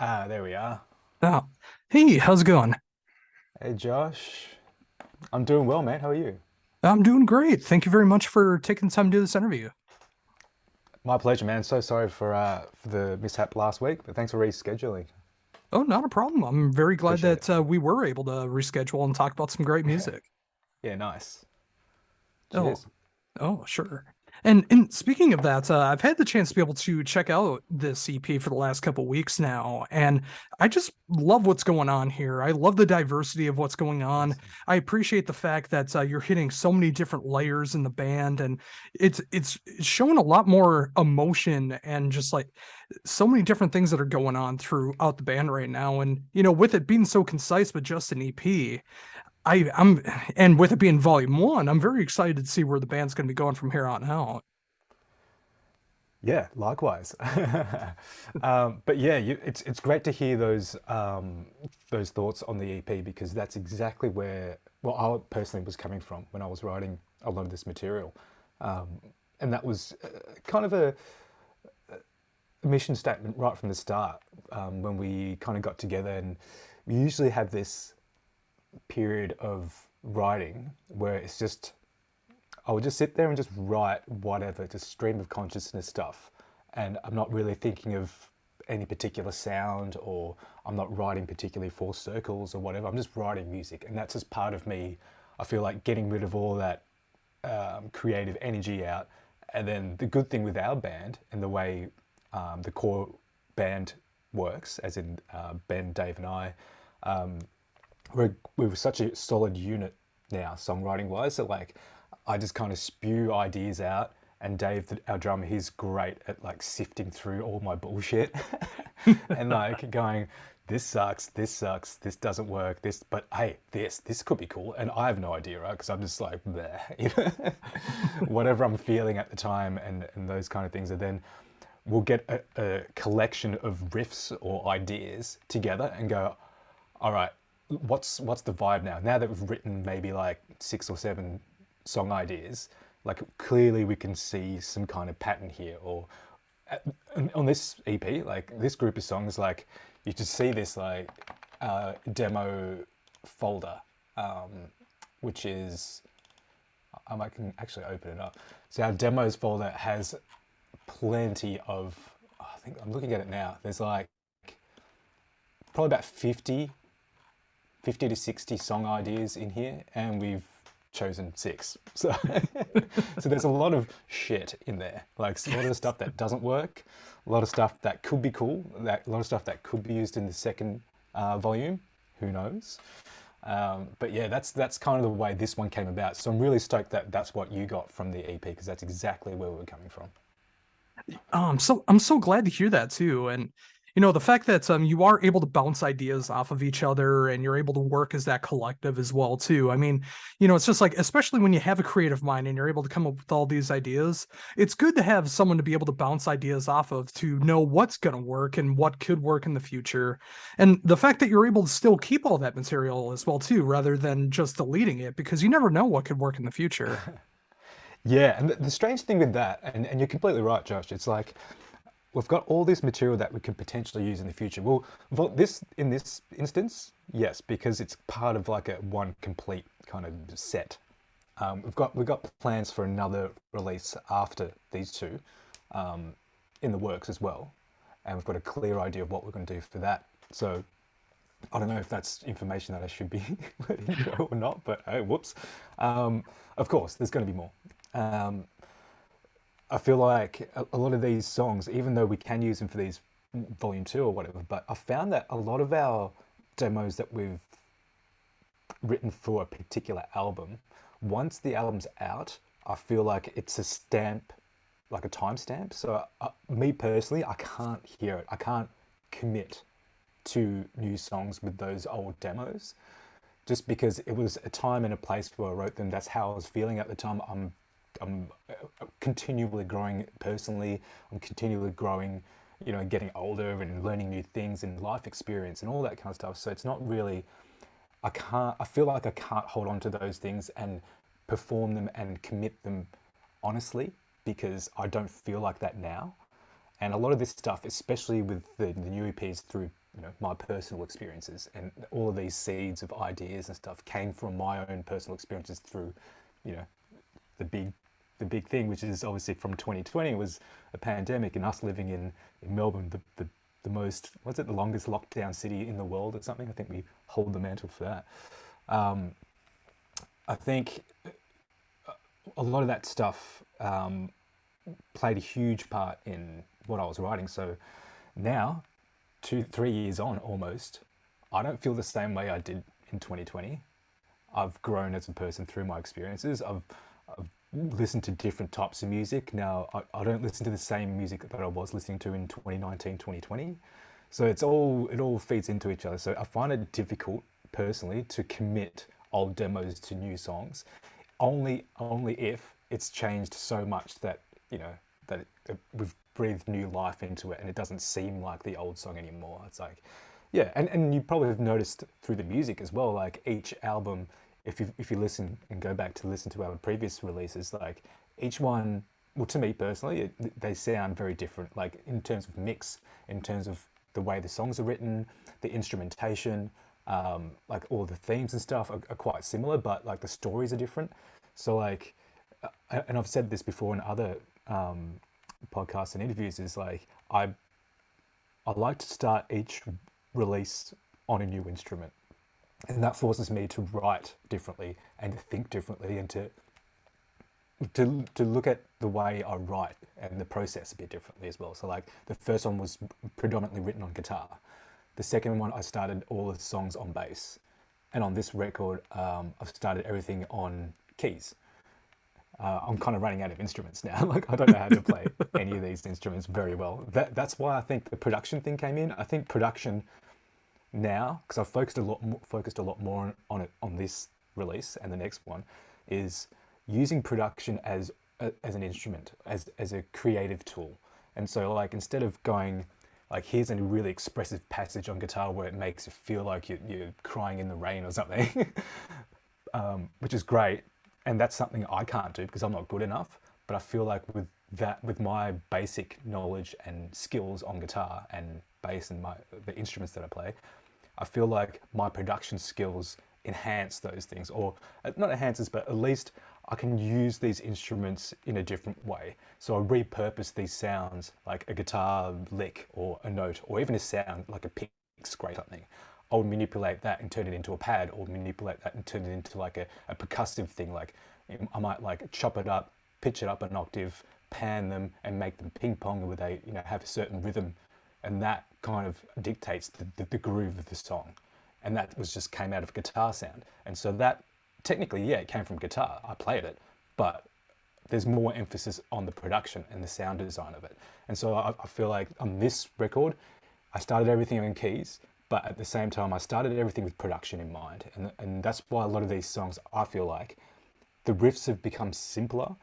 Ah, there we are. Oh, hey, how's it going? Hey, Josh. I'm doing well, mate. How are you? I'm doing great. Thank you very much for taking the time to do this interview. My pleasure, man. So sorry for the mishap last week, but thanks for rescheduling. Oh, not a problem. I'm very glad Appreciate it. that we were able to reschedule and talk about some great music. Yeah, nice. Oh, Cheers. oh, sure. And speaking of that, I've had the chance to be able to check out this EP for the last couple weeks now, and I just love what's going on here. I love the diversity of what's going on. Awesome. I appreciate the fact that you're hitting so many different layers in the band, and it's showing a lot more emotion and just like so many different things that are going on throughout the band right now. And with it being so concise but just an EP, I'm and with it being volume one, I'm very excited to see where the band's going to be going from here on out. Yeah, likewise. But yeah, it's great to hear those thoughts on the EP because that's exactly where well I personally was coming from when I was writing a lot of this material, um, and that was kind of a mission statement right from the start when we kind of got together, and we usually have this period of writing where it's just I would just sit there and just write whatever, just stream of consciousness stuff. And I'm not really thinking of any particular sound or I'm not writing particularly for circles or whatever. I'm just writing music. And that's just part of me. I feel like getting rid of all that creative energy out. And then the good thing with our band and the way the core band works, as in Ben, Dave, and I, we're such a solid unit now, songwriting wise. So like, I just kind of spew ideas out, and Dave, our drummer, he's great at like sifting through all my bullshit and like going, this sucks, this doesn't work, this, but hey, this could be cool, and I have no idea, right? Because I'm just like, bleh, you know? Whatever I'm feeling at the time, and those kind of things, and then we'll get a collection of riffs or ideas together and go, all right, what's the vibe now? Now that we've written maybe like 6 or 7 song ideas, like clearly we can see some kind of pattern here. Or on this EP, like this group of songs, like you just see this like demo folder, um, which is I can actually open it up. So our demos folder has plenty of. I think I'm looking at it now. There's like probably about 50 to 60 song ideas in here, and we've chosen 6. So, so there's a lot of shit in there. Like a lot of the stuff that doesn't work, a lot of stuff that could be cool, a lot of stuff that could be used in the second volume. Who knows? But yeah, that's kind of the way this one came about. So I'm really stoked that that's what you got from the EP because that's exactly where we were coming from. I'm so glad to hear that too. And the fact that you are able to bounce ideas off of each other and you're able to work as that collective as well too. I mean, it's just like especially when you have a creative mind and you're able to come up with all these ideas, it's good to have someone to be able to bounce ideas off of to know what's going to work and what could work in the future. And the fact that you're able to still keep all that material as well too, rather than just deleting it because you never know what could work in the future. Yeah, and the strange thing with that, and you're completely right, Josh. It's like we've got all this material that we could potentially use in the future. Well, this in this instance, yes, because it's part of like a one complete kind of set. We've got plans for another release after these two in the works as well, and we've got a clear idea of what we're going to do for that. So I don't know if that's information that I should be letting go or not, but oh, whoops. Of course, there's going to be more. Um, I feel like a lot of these songs, even though we can use them for these volume 2 or whatever, but I found that a lot of our demos that we've written for a particular album, once the album's out, I feel like it's a stamp, like a timestamp. So me personally, I can't hear it. I can't commit to new songs with those old demos just because it was a time and a place where I wrote them. That's how I was feeling at the time. I'm continually growing personally. I'm continually growing, getting older and learning new things and life experience and all that kind of stuff. So it's not really, I feel like I can't hold on to those things and perform them and commit them honestly because I don't feel like that now. And a lot of this stuff, especially with the new EPs through my personal experiences, and all of these seeds of ideas and stuff came from my own personal experiences through, you know, the big the big thing, which is obviously from 2020, was a pandemic and us living in Melbourne, the most, what's it, the longest lockdown city in the world or something. I think we hold the mantle for that. I think a lot of that stuff played a huge part in what I was writing. So now, 3 years on almost, I don't feel the same way I did in 2020. I've grown as a person through my experiences. I've listened to different types of music. Now, I don't listen to the same music that I was listening to in 2019, 2020. So it all feeds into each other. So I find it difficult personally to commit old demos to new songs, only if it's changed so much that, we've breathed new life into it and it doesn't seem like the old song anymore. It's like, yeah, and you probably have noticed through the music as well, like each album, if you listen and go back to listen to our previous releases, like each one, well, to me personally, they sound very different, like in terms of mix, in terms of the way the songs are written, the instrumentation, like all the themes and stuff are quite similar, but like the stories are different. So like, and I've said this before in other podcasts and interviews, is like I like to start each release on a new instrument, and that forces me to write differently and to think differently and to look at the way I write and the process a bit differently as well. So like the first one was predominantly written on guitar. The second one, I started all the songs on bass, and on this record, I've started everything on keys. I'm kind of running out of instruments now. Like I don't know how to play any of these instruments very well. That's why I think the production thing came in. I think production now, because I've focused a lot more on it on this release and the next one, is using production as an instrument, as a creative tool. And so like instead of going like, here's a really expressive passage on guitar where it makes you feel like you're crying in the rain or something, which is great. And that's something I can't do because I'm not good enough. But I feel like with my basic knowledge and skills on guitar and bass and the instruments that I play, I feel like my production skills enhance those things, or not enhances, but at least I can use these instruments in a different way. So I repurpose these sounds, like a guitar lick or a note, or even a sound like a pick scrape something. I'll manipulate that and turn it into a pad, or manipulate that and turn it into like a percussive thing. Like I might like chop it up, pitch it up an octave, pan them, and make them ping pong where they have a certain rhythm, and that kind of dictates the groove of the song. And that just came out of guitar sound. And so that technically, yeah, it came from guitar. I played it, but there's more emphasis on the production and the sound design of it. And so I feel like on this record, I started everything on keys, but at the same time, I started everything with production in mind. And that's why a lot of these songs, I feel like, the riffs have become simpler,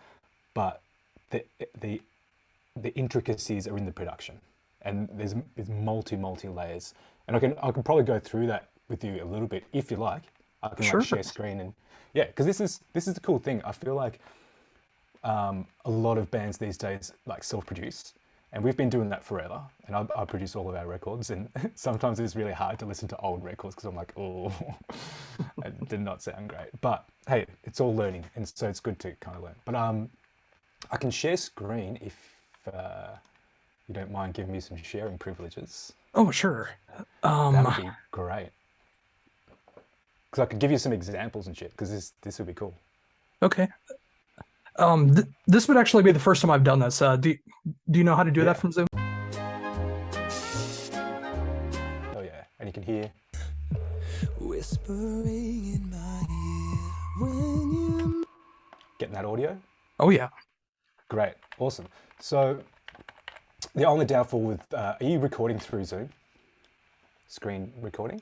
but the intricacies are in the production. And there's multi layers. And I can probably go through that with you a little bit if you like. I can Sure. like share screen and yeah, because this is the cool thing. I feel like a lot of bands these days like self-produce, and we've been doing that forever. And I produce all of our records, and sometimes it's really hard to listen to old records because I'm like, oh, it did not sound great. But hey, it's all learning, and so it's good to kind of learn. But I can share screen if you don't mind giving me some sharing privileges. Oh, sure. That would be great. Because I could give you some examples and shit, because this would be cool. Okay. This would actually be the first time I've done this. Do you know how to do that from Zoom? Oh yeah, and you can hear whispering in my ear when you... Getting that audio? Oh yeah. Great, awesome. So the only downfall with are you recording through Zoom? Screen recording?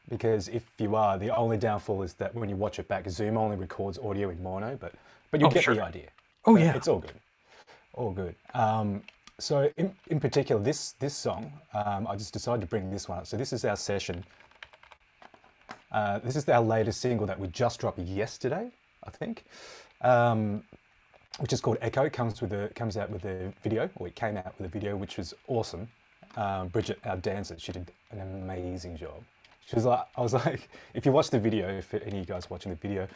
Because if you are, the only downfall is that when you watch it back, Zoom only records audio in mono, but you get sure. the idea. Oh But yeah. it's all good, all good. So in particular, this song, I just decided to bring this one up. So this is our session. This is our latest single that we just dropped yesterday, I think. which is called Echo. Comes out with a video, or it came out with a video, which was awesome. Bridget, our dancer, she did an amazing job. She was like, I was like, if you watch the video, if any of you guys watching the video,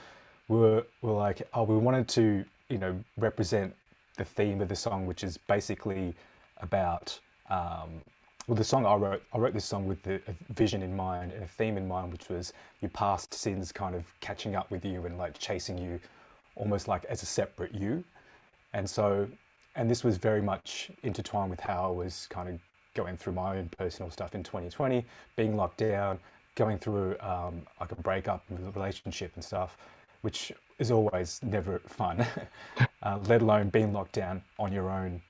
we're like, oh, we wanted to, you know, represent the theme of the song, which is basically about, well, the song I wrote this song with a vision in mind and a theme in mind, which was your past sins kind of catching up with you and like chasing you almost like as a separate you. And so, and this was very much intertwined with how I was kind of going through my own personal stuff in 2020, being locked down, going through like a breakup with a relationship and stuff, which is always never fun, let alone being locked down on your own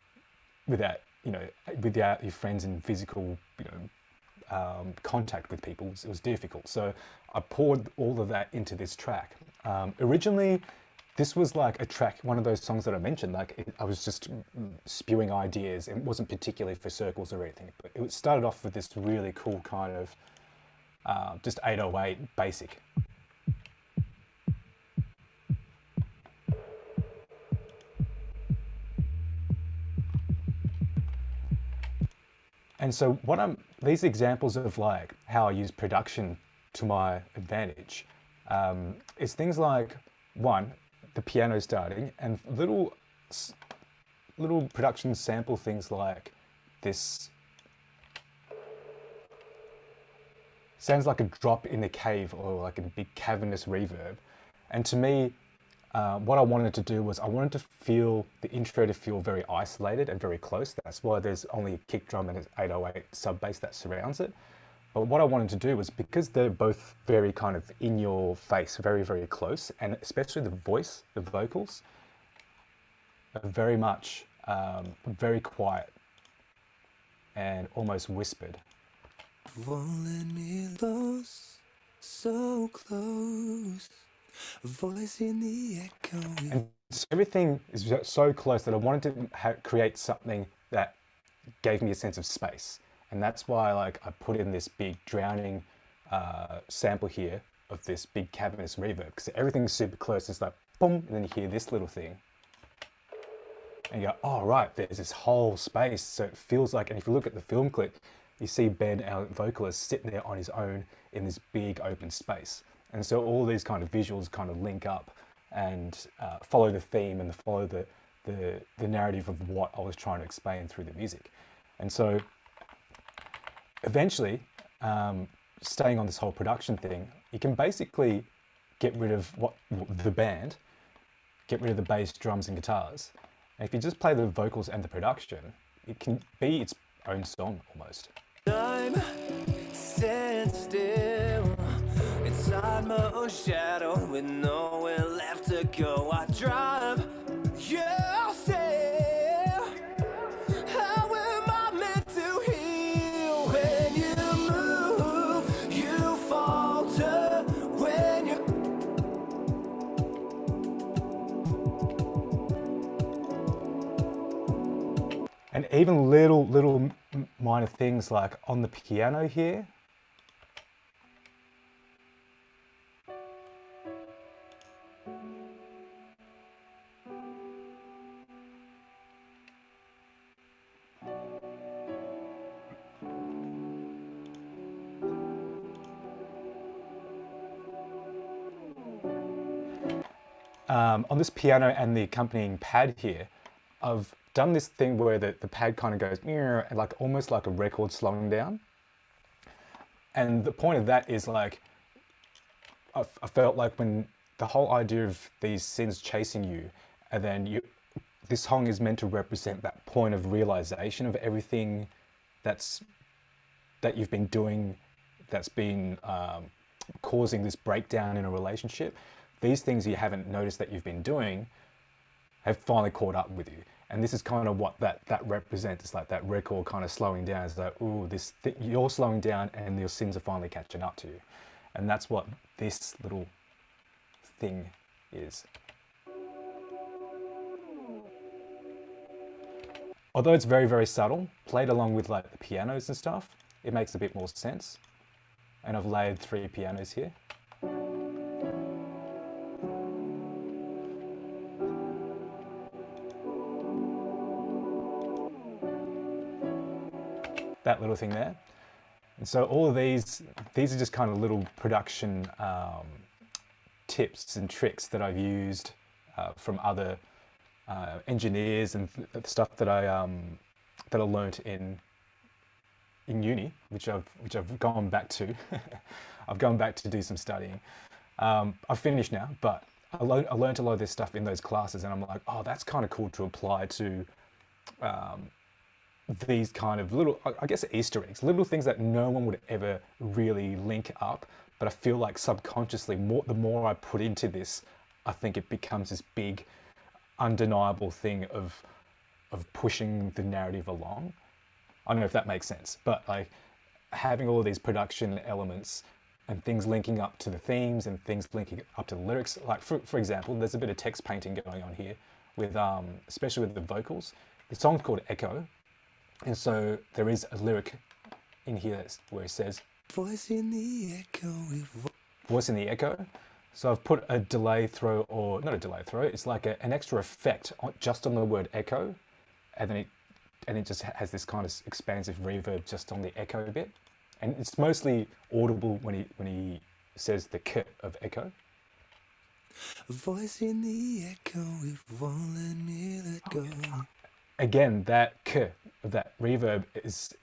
without, you know, without your friends and physical, you know, contact with people. It was difficult. So I poured all of that into this track. Originally, this was like a track, one of those songs that I mentioned, like I was just spewing ideas. It wasn't particularly for circles or anything, but it started off with this really cool kind of just 808 basic. And so these examples of like how I use production to my advantage is things like, one, the piano starting, and little production sample things like this. Sounds like a drop in a cave or like a big cavernous reverb. And to me, what I wanted to do was I wanted to feel the intro to feel very isolated and very close. That's why there's only a kick drum and an 808 sub bass that surrounds it. But what I wanted to do was, because they're both very kind of in your face, very, very close, and especially the voice, the vocals, are very much very quiet and almost whispered. Won't let me lose, so close. A voice in the echo. And so everything is so close that I wanted to create something that gave me a sense of space. And that's why like I put in this big drowning sample here of this big cavernous reverb, because everything's super close. It's like boom, and then you hear this little thing. And you go, oh right, there's this whole space. So it feels like, and if you look at the film clip, you see Ben, our vocalist, sitting there on his own in this big open space. And so all these kind of visuals kind of link up and follow the theme and follow the narrative of what I was trying to explain through the music. And so eventually, staying on this whole production thing, you can basically get rid of the band, get rid of the bass, drums and guitars. And if you just play the vocals and the production, it can be its own song almost. Time stands still inside my own shadow with nowhere left to go. I drive, you'll stay. How am I meant to heal when you move? You falter when you. And even little minor things like on the piano here. On this piano and the accompanying pad here, I've done this thing where the pad kind of goes and like almost like a record slowing down. And the point of that is like, I felt like when the whole idea of these sins chasing you, and then this song is meant to represent that point of realization of everything that you've been doing, that's been causing this breakdown in a relationship. These things you haven't noticed that you've been doing have finally caught up with you. And this is kind of what that represents. It's like that record kind of slowing down. It's like, ooh, you're slowing down and your sins are finally catching up to you. And that's what this little thing is. Although it's very, very subtle, played along with like the pianos and stuff, it makes a bit more sense. And I've layered 3 pianos here. that little thing there. And so all of these are just kind of little production tips and tricks that I've used from other engineers and stuff that I learnt in uni, which I've gone back to. I've gone back to do some studying. I've finished now, but I learned a lot of this stuff in those classes, and I'm like, oh, that's kind of cool to apply to these kind of little, I guess, Easter eggs, little things that no one would ever really link up. But I feel like subconsciously, the more I put into this, I think it becomes this big, undeniable thing of pushing the narrative along. I don't know if that makes sense, but like having all of these production elements and things linking up to the themes and things linking up to the lyrics. Like for example, there's a bit of text painting going on here with, especially with the vocals. The song's called Echo. And so there is a lyric in here where it says, Voice in the echo. voice in the echo. So I've put a delay throw, or not a delay throw, it's like an extra effect just on the word echo. And then it just has this kind of expansive reverb just on the echo bit. And it's mostly audible when he says the k of echo. Voice in the echo, it won't let me let go. Again, that k, that reverb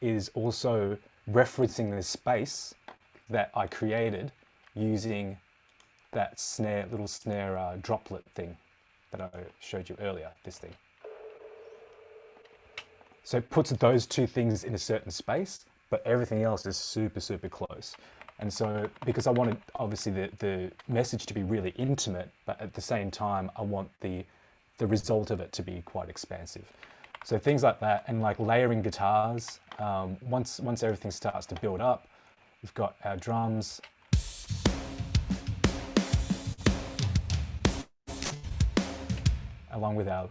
is also referencing the space that I created using that little snare droplet thing that I showed you earlier, this thing. So it puts those two things in a certain space, but everything else is super, super close. And so, because I wanted, obviously, the message to be really intimate, but at the same time, I want the result of it to be quite expansive. So things like that, and like layering guitars. Once everything starts to build up, we've got our drums. Along with our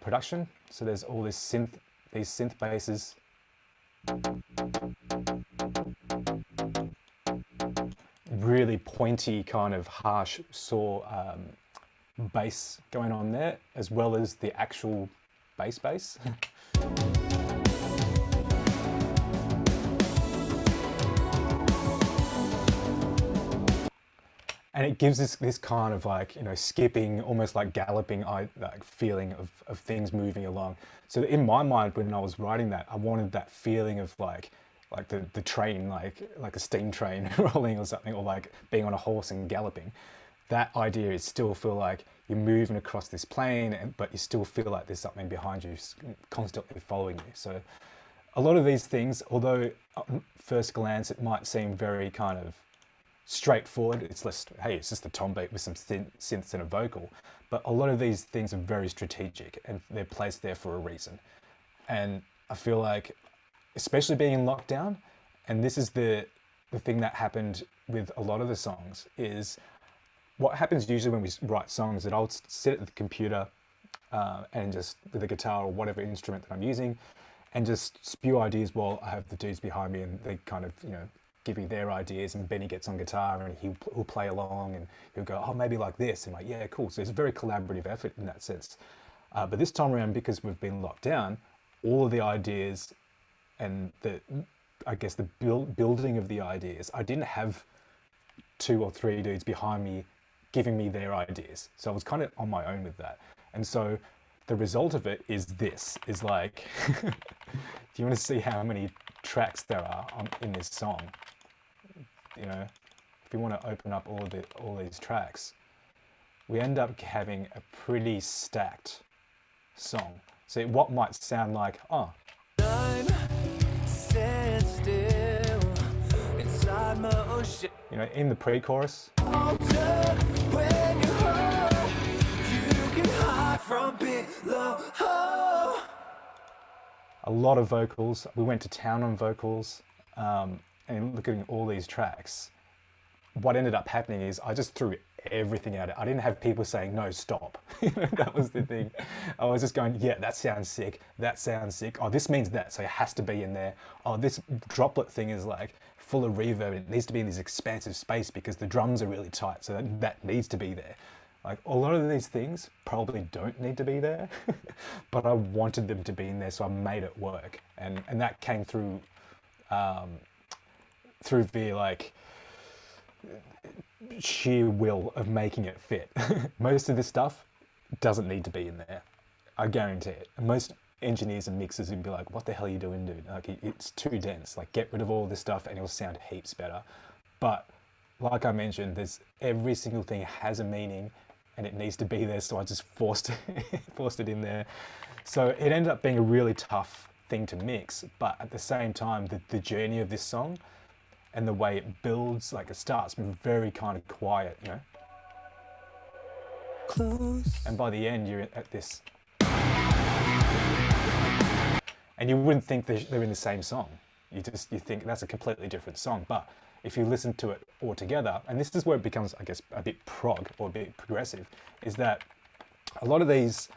production. So there's all these synth basses. Really pointy, kind of harsh saw bass going on there, as well as the actual bass. And it gives this kind of like, skipping, almost like galloping like feeling of things moving along. So in my mind, when I was writing that, I wanted that feeling of like the train, like a steam train rolling or something, or like being on a horse and galloping. That idea is still feel like you're moving across this plane, but you still feel like there's something behind you constantly following you. So a lot of these things, although at first glance it might seem very kind of straightforward, it's just a tom beat with some synths and a vocal, but a lot of these things are very strategic and they're placed there for a reason. And I feel like, especially being in lockdown, and this is the thing that happened with a lot of the songs, is what happens usually when we write songs, that I'll sit at the computer and just with a guitar or whatever instrument that I'm using, and just spew ideas while I have the dudes behind me, and they kind of, give me their ideas, and Benny gets on guitar and he'll play along and he'll go, oh, maybe like this, and like, yeah, cool. So it's a very collaborative effort in that sense. But this time around, because we've been locked down, all of the ideas and the building of the ideas, I didn't have 2 or 3 dudes behind me giving me their ideas. So I was kind of on my own with that. And so the result of it is like, do you want to see how many tracks there are in this song? If you want to open up all these tracks, we end up having a pretty stacked song. So what might sound like, in the pre-chorus, a lot of vocals. We went to town on vocals, and looking at all these tracks, what ended up happening is I just threw everything at it. I didn't have people saying, no, stop. That was the thing. I was just going, yeah, that sounds sick. That sounds sick. Oh, this means that, so it has to be in there. Oh, this droplet thing is like full of reverb. It needs to be in this expansive space because the drums are really tight. So that needs to be there. Like a lot of these things probably don't need to be there, but I wanted them to be in there, so I made it work, and that came through through the like sheer will of making it fit. Most of this stuff doesn't need to be in there. I guarantee it. Most engineers and mixers would be like, "What the hell are you doing, dude? Like, it's too dense. Like, get rid of all this stuff, and it'll sound heaps better." But like I mentioned, there's every single thing has a meaning, and it needs to be there. So I just forced it in there. So it ended up being a really tough thing to mix, but at the same time, the journey of this song and the way it builds, like it starts very kind of quiet, you know. Close. And by the end, you're at this, and you wouldn't think they're in the same song. You think that's a completely different song. But if you listen to it all together, and this is where it becomes, I guess, a bit prog or a bit progressive, is that a lot of these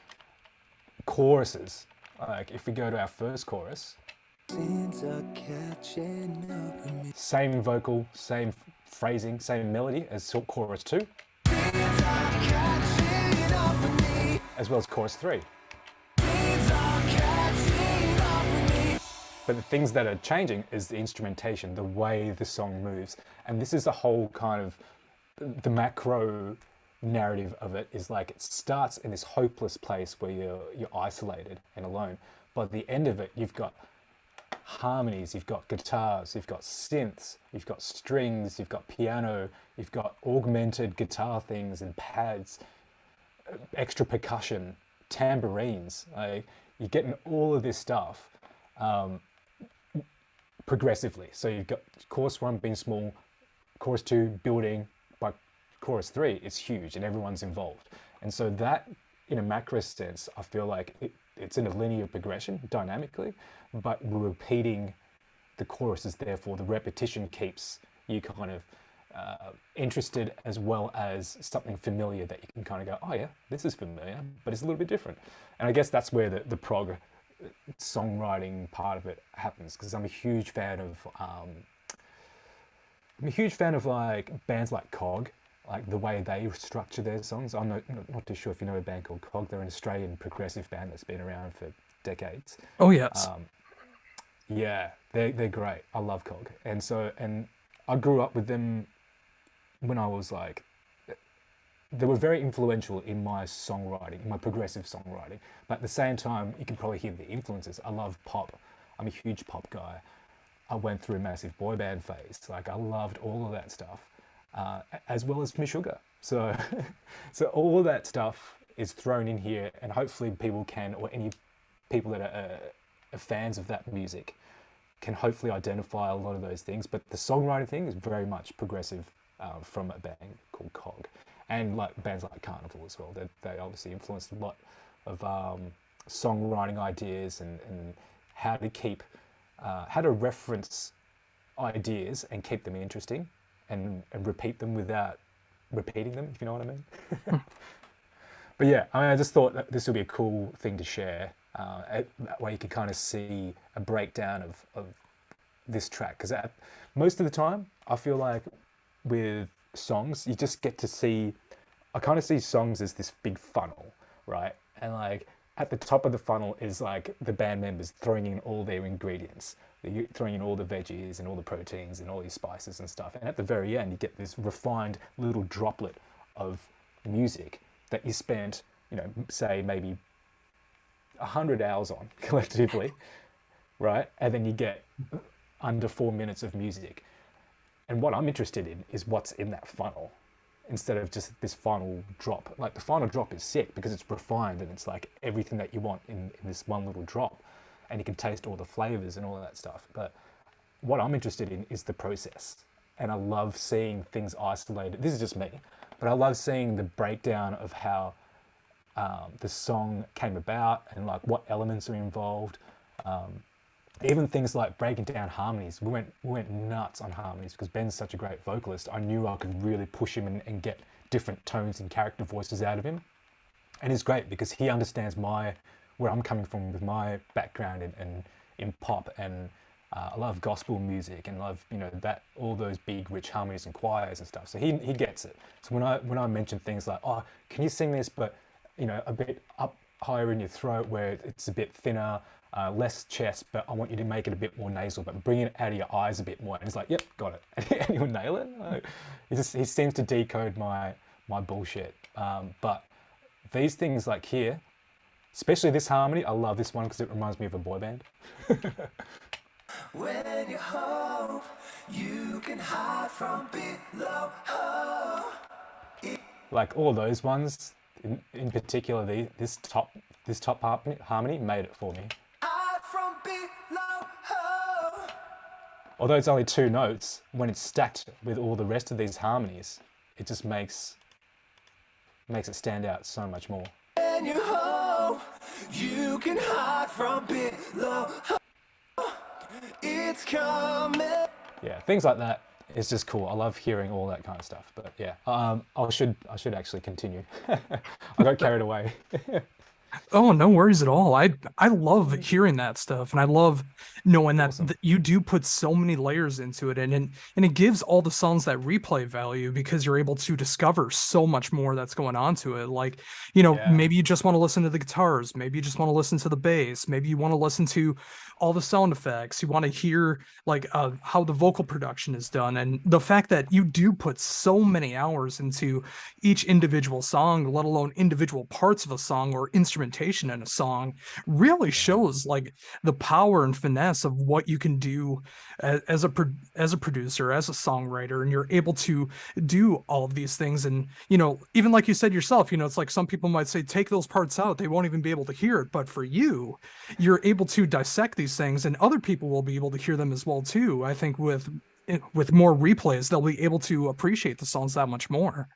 choruses, like if we go to our first chorus, Things are catching up with me. same vocal, same phrasing, same melody as chorus 2, Things are catching up with me. as well as chorus 3. Things are catching up with me. But the things that are changing is the instrumentation, the way the song moves. And this is the whole kind of, the macro narrative of it is like it starts in this hopeless place where you're isolated and alone. But at the end of it, you've got harmonies, you've got guitars, you've got synths, you've got strings, you've got piano, you've got augmented guitar things and pads, extra percussion, tambourines. Like, you're getting all of this stuff progressively. So you've got chorus 1 being small, chorus 2 building, by chorus 3 it's huge and everyone's involved. And so that, in a macro sense, I feel like it's in a linear progression dynamically, but we're repeating the choruses, therefore the repetition keeps you kind of interested, as well as something familiar that you can kind of go, oh yeah, this is familiar, but it's a little bit different. And I guess that's where the prog songwriting part of it happens, because I'm a huge fan of like bands like Cog, like the way they structure their songs. I'm not too sure if you know a band called Cog. They're an Australian progressive band that's been around for decades. Oh yes. Yeah, they're great. I love Cog. And I grew up with them when I was like, they were very influential in my songwriting, in my progressive songwriting. But at the same time, you can probably hear the influences. I love pop. I'm a huge pop guy. I went through a massive boy band phase. Like, I loved all of that stuff, as well as Meshuggah. So, so all of that stuff is thrown in here, and hopefully people can, or any people that are fans of that music, can hopefully identify a lot of those things. But the songwriting thing is very much progressive from a band called Cog. And like bands like Carnival as well. They obviously influenced a lot of songwriting ideas and how to keep, how to reference ideas and keep them interesting and repeat them without repeating them, if you know what I mean. But yeah, I just thought that this would be a cool thing to share. That way you can kind of see a breakdown of this track. Because most of the time, I feel like with songs, you just get to see, I kind of see songs as this big funnel, right? And like at the top of the funnel is like the band members throwing in all their ingredients. They're throwing in all the veggies and all the proteins and all these spices and stuff. And at the very end, you get this refined little droplet of music that you spent, say maybe 100 hours on collectively, right? And then you get under 4 minutes of music. And what I'm interested in is what's in that funnel, instead of just this final drop. Like, the final drop is sick because it's refined and it's like everything that you want in this one little drop, and you can taste all the flavors and all that stuff. But what I'm interested in is the process. And I love seeing things isolated. This is just me, but I love seeing the breakdown of how the song came about and like what elements are involved. Even things like breaking down harmonies. We went nuts on harmonies because Ben's such a great vocalist. I knew I could really push him and get different tones and character voices out of him. And it's great because he understands where I'm coming from with my background in pop and I love gospel music and love, you know, that all those big rich harmonies and choirs and stuff. So he gets it. So when I mention things like, oh, can you sing this, but you know, a bit up higher in your throat where it's a bit thinner, less chest, but I want you to make it a bit more nasal, but bring it out of your eyes a bit more. And he's like, yep, got it. And he'll nail it. He seems to decode my bullshit. But these things like here, especially this harmony, I love this one because it reminds me of a boy band. When you hope you can hide from below. Like all those ones, in particular, this top harmony made it for me. Hide from below. Although it's only 2 notes, when it's stacked with all the rest of these harmonies, it just makes it stand out so much more. When you hope you can hide from below. It's coming. Yeah, things like that is just cool. I love hearing all that kind of stuff. But yeah, I should actually continue. I got carried away. Oh, no worries at all. I love hearing that stuff, and I love knowing that, Awesome. that you do put so many layers into it, and it gives all the songs that replay value because you're able to discover so much more that's going on to it. Like, you know, Yeah. maybe you just want to listen to the guitars, maybe you just want to listen to the bass, maybe you want to listen to all the sound effects, you want to hear like how the vocal production is done, and the fact that you do put so many hours into each individual song, let alone individual parts of a song or instrumentation in a song, really shows like the power and finesse of what you can do as a producer, as a songwriter, and you're able to do all of these things. And you know, even like you said yourself, you know, it's like some people might say take those parts out, they won't even be able to hear it, but for you, you're able to dissect these things, and other people will be able to hear them as well too. I think with more replays, they'll be able to appreciate the songs that much more.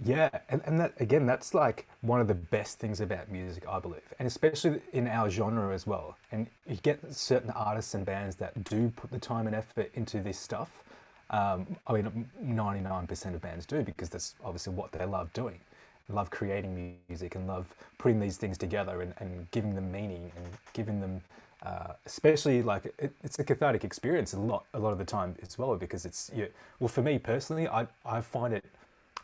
Yeah, and that again, that's like one of the best things about music, I believe, and especially in our genre as well. And you get certain artists and bands that do put the time and effort into this stuff. I mean, 99% of bands do because that's obviously what they love doing. They love creating music and love putting these things together and giving them meaning and giving them, especially like it's a cathartic experience a lot of the time as well because it's well for me personally, I find it.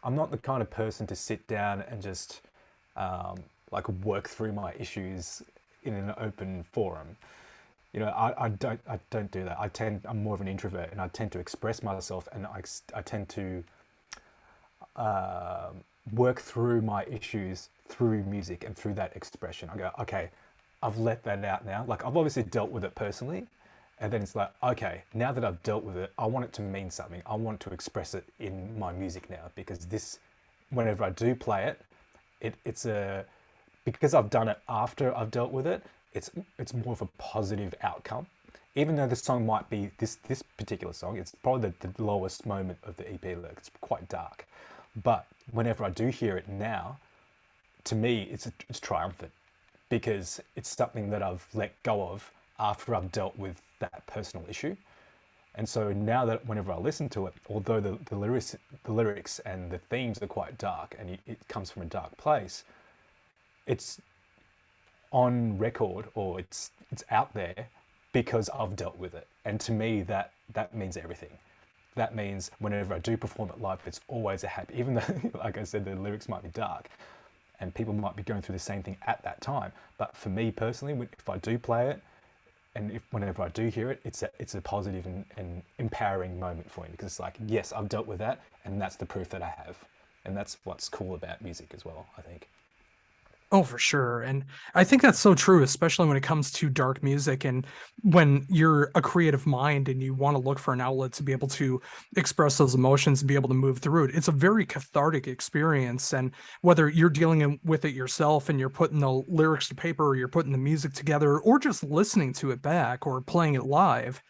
I'm not the kind of person to sit down and just like work through my issues in an open forum. You know, I don't do that. I'm more of an introvert, and I tend to express myself, and I tend to work through my issues through music and through that expression. I go, okay, I've let that out now. Like I've obviously dealt with it personally, and then it's like, okay, now that I've dealt with it, I want it to mean something. I want to express it in my music now because this, whenever I do play it, it's a, because I've done it after I've dealt with it, it's more of a positive outcome. Even though the song might be this particular song, it's probably the lowest moment of the EP. Look, it's quite dark, but whenever I do hear it now, to me, it's triumphant because it's something that I've let go of after I've dealt with that personal issue. And so now that whenever I listen to it, although the lyrics and the themes are quite dark and it comes from a dark place, it's on record or it's out there because I've dealt with it. And to me, that means everything. That means whenever I do perform it live, it's always a happy, even though, like I said, the lyrics might be dark and people might be going through the same thing at that time. But for me personally, if I do play it, and whenever I do hear it, it's a positive and empowering moment for me because it's like, yes, I've dealt with that, and that's the proof that I have, and that's what's cool about music as well, I think. Oh, for sure. And I think that's so true, especially when it comes to dark music and when you're a creative mind and you want to look for an outlet to be able to express those emotions and be able to move through it. It's a very cathartic experience. And whether you're with it yourself and you're putting the lyrics to paper or you're putting the music together or just listening to it back or playing it live,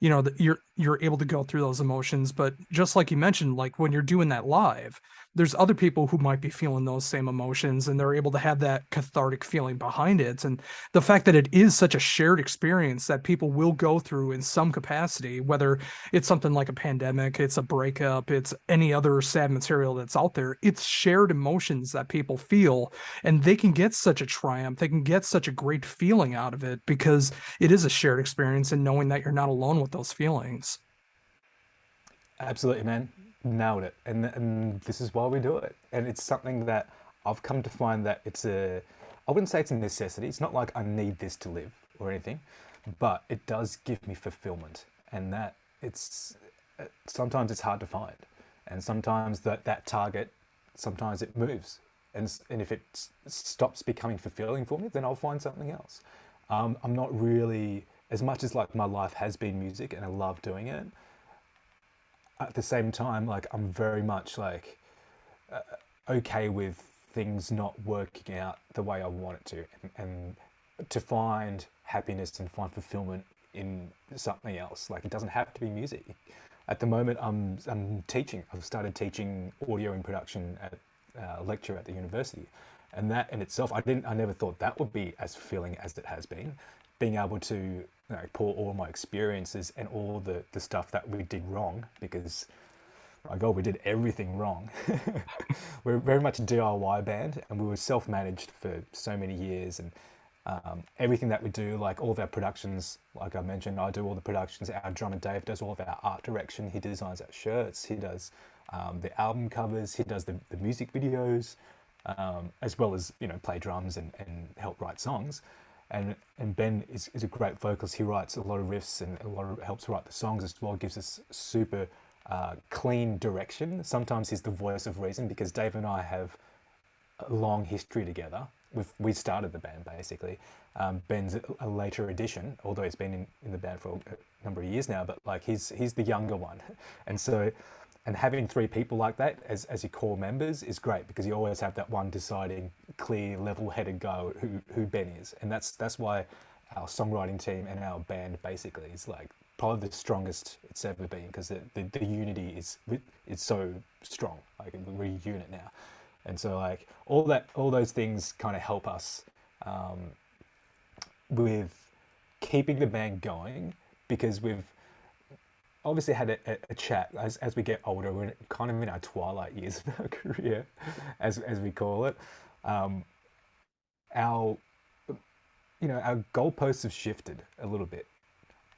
you know, that you're able to go through those emotions. But just like you mentioned, like when you're doing that live, there's other people who might be feeling those same emotions, and they're able to have that cathartic feeling behind it. And the fact that it is such a shared experience that people will go through in some capacity, whether it's something like a pandemic, it's a breakup, it's any other sad material that's out there, it's shared emotions that people feel, and they can get such a triumph, they can get such a great feeling out of it because it is a shared experience and knowing that you're not alone with those feelings. Absolutely, man. Nailed it. And this is why we do it. And it's something that I've come to find that I wouldn't say it's a necessity. It's not like I need this to live or anything, but it does give me fulfillment. And that sometimes it's hard to find. And sometimes that target, sometimes it moves. And if it stops becoming fulfilling for me, then I'll find something else. I'm not really, as much as like my life has been music and I love doing it, at the same time, like I'm very much like okay with things not working out the way I want it to, and to find happiness and find fulfillment in something else. Like it doesn't have to be music. At the moment, I'm teaching. I've started teaching audio and production at a lecture at the university, and that in itself, I never thought that would be as fulfilling as it has been. Being able to pour all my experiences and all the stuff that we did wrong, because my God, we did everything wrong. We're very much a DIY band, and we were self-managed for so many years. And everything that we do, like all of our productions, like I mentioned, I do all the productions. Our drummer Dave does all of our art direction. He designs our shirts. He does the album covers. He does the music videos, as well as play drums and help write songs. And Ben is a great vocalist. He writes a lot of riffs and helps write the songs as well. Gives us super clean direction. Sometimes he's the voice of reason because Dave and I have a long history together. We started the band basically. Ben's a later addition, although he's been in the band for a number of years now. But like he's the younger one, and so. And having three people like that as your core members is great because you always have that one deciding, clear, level-headed guy who Ben is. And that's why our songwriting team and our band basically is like probably the strongest it's ever been because the unity is so strong. Like we're a unit now. And so like all those things kind of help us with keeping the band going because we've obviously had a chat as we get older. We're kind of in our twilight years of our career, as we call it. Our our goalposts have shifted a little bit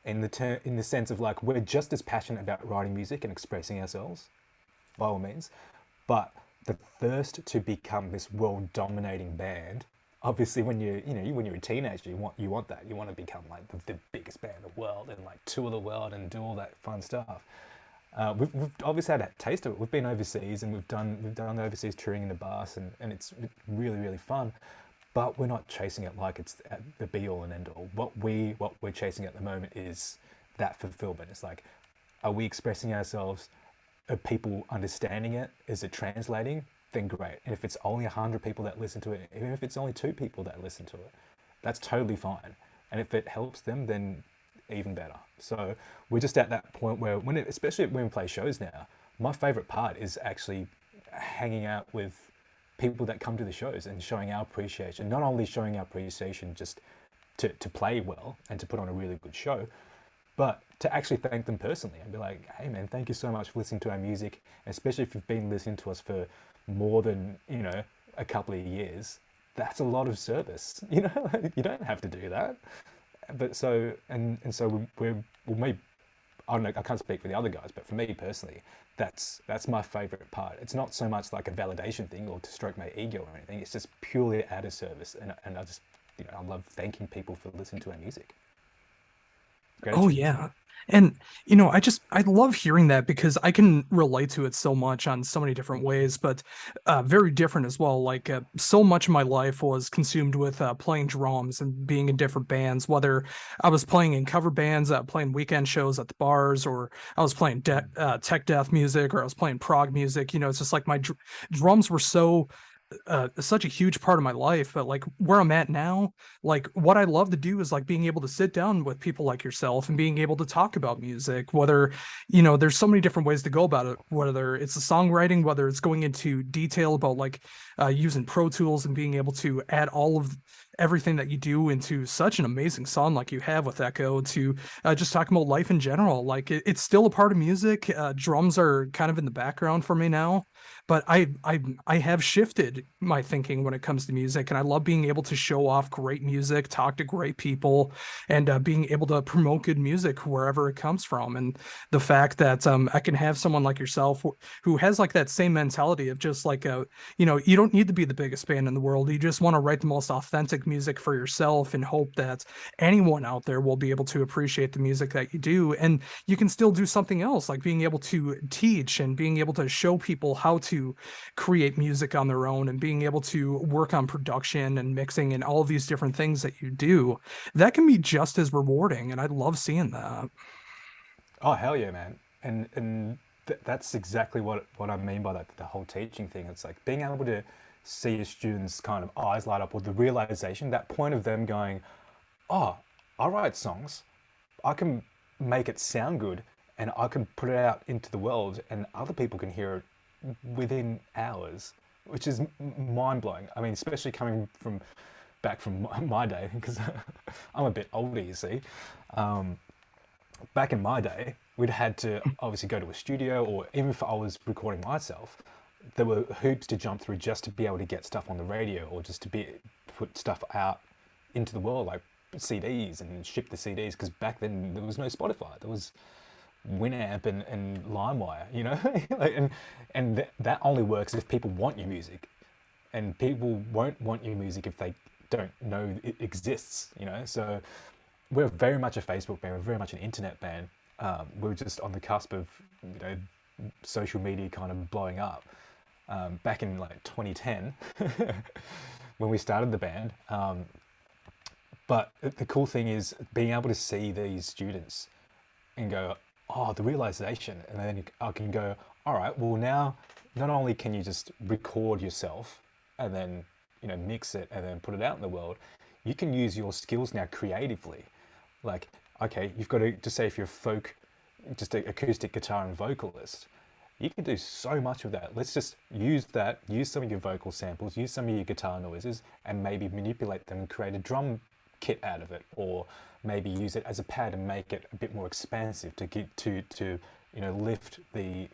in the sense of like we're just as passionate about writing music and expressing ourselves, by all means, but the thirst to become this world dominating band. Obviously, when you're a teenager, you want that. You want to become like the biggest band in the world and like tour the world and do all that fun stuff. We've obviously had a taste of it. We've been overseas and we've done the overseas touring in the bus and it's really really fun. But we're not chasing it like it's the be all and end all. What we're chasing at the moment is that fulfillment. It's like, are we expressing ourselves? Are people understanding it? Is it translating? Then great. And if it's only 100 people that listen to it, even if it's only 2 people that listen to it, that's totally fine. And if it helps them, then even better. So we're just at that point where, especially when we play shows now, my favorite part is actually hanging out with people that come to the shows and showing our appreciation. Not only showing our appreciation just to play well and to put on a really good show, but to actually thank them personally and be like, hey man, thank you so much for listening to our music, especially if you've been listening to us for more than a couple of years. That's a lot of service. You don't have to do that. But so so we'll maybe, I don't know, I can't speak for the other guys, but for me personally, that's my favorite part. It's not so much like a validation thing or to stroke my ego or anything. It's just purely out of service, and I just I love thanking people for listening to our music. Oh Gratitude. yeah. And I love hearing that because I can relate to it so much on so many different ways, but very different as well. Like so much of my life was consumed with playing drums and being in different bands, whether I was playing in cover bands, playing weekend shows at the bars, or I was playing tech death music, or I was playing prog music. It's just like my drums were so such a huge part of my life. But like where I'm at now, like what I love to do is like being able to sit down with people like yourself and being able to talk about music, whether, there's so many different ways to go about it, whether it's the songwriting, whether it's going into detail about like using Pro Tools and being able to add all of everything that you do into such an amazing song like you have with Echo, to just talking about life in general. Like it's still a part of music. Drums are kind of in the background for me now, but I have shifted my thinking when it comes to music, and I love being able to show off great music, talk to great people, and being able to promote good music wherever it comes from. And the fact that I can have someone like yourself who has like that same mentality of just like you don't need to be the biggest band in the world. You just want to write the most authentic music for yourself and hope that anyone out there will be able to appreciate the music that you do. And you can still do something else, like being able to teach and being able to show people how to create music on their own and being able to work on production and mixing and all of these different things that you do. That can be just as rewarding, and I love seeing that. Oh hell yeah, man! And that's exactly what I mean by that. The whole teaching thing. It's like being able to see your students' kind of eyes light up, or the realization, that point of them going, "Oh, I write songs. I can make it sound good, and I can put it out into the world, and other people can hear it within hours," which is mind blowing. I mean, especially coming from back from my day, because I'm a bit older, you see. Back in my day, we'd had to obviously go to a studio, or even if I was recording myself, there were hoops to jump through just to be able to get stuff on the radio, or just to be put stuff out into the world, like CDs, and ship the CDs. Because back then there was no Spotify, there was Winamp and LimeWire, like, and that only works if people want your music, and people won't want your music if they don't know it exists. So we're very much a Facebook band. We're very much an internet band. We're just on the cusp of social media kind of blowing up. Back in like 2010, when we started the band. But the cool thing is being able to see these students and go, oh, the realization, and then I can go, all right, well now, not only can you just record yourself and then mix it and then put it out in the world, you can use your skills now creatively. Like, okay, you've got to just say if you're just an acoustic guitar and vocalist, you can do so much with that. Let's just use that, use some of your vocal samples, use some of your guitar noises, and maybe manipulate them and create a drum kit out of it, or maybe use it as a pad and make it a bit more expansive to get to lift the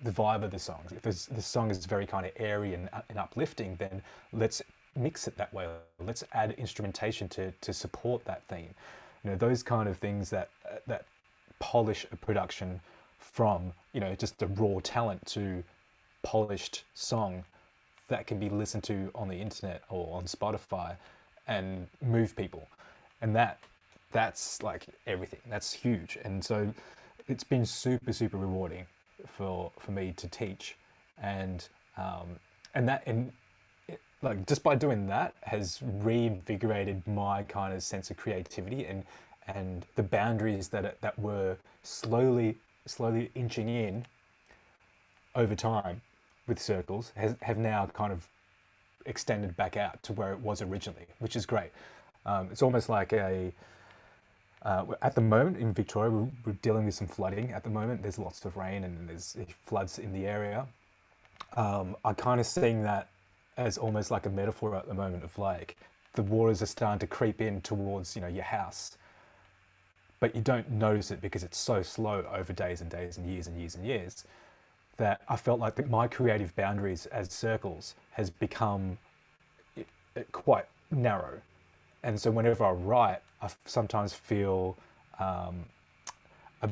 vibe of the songs. If the song is very kind of airy and uplifting, then let's mix it that way. Let's add instrumentation to support that theme. Those kind of things that polish a production from just the raw talent to polished song that can be listened to on the internet or on Spotify and move people. And that's like everything. That's huge. And so it's been super, super rewarding for me to teach, and like just by doing that has reinvigorated my kind of sense of creativity, and the boundaries that were slowly inching in over time with circles have now kind of extended back out to where it was originally, which is great. It's almost like at the moment in Victoria, we're dealing with some flooding at the moment. There's lots of rain and there's floods in the area. I kind of seeing that as almost like a metaphor at the moment of like the waters are starting to creep in towards your house, but you don't notice it because it's so slow over days and days and years and years and years, that I felt like that my creative boundaries as circles has become quite narrow. And so whenever I write, I sometimes feel a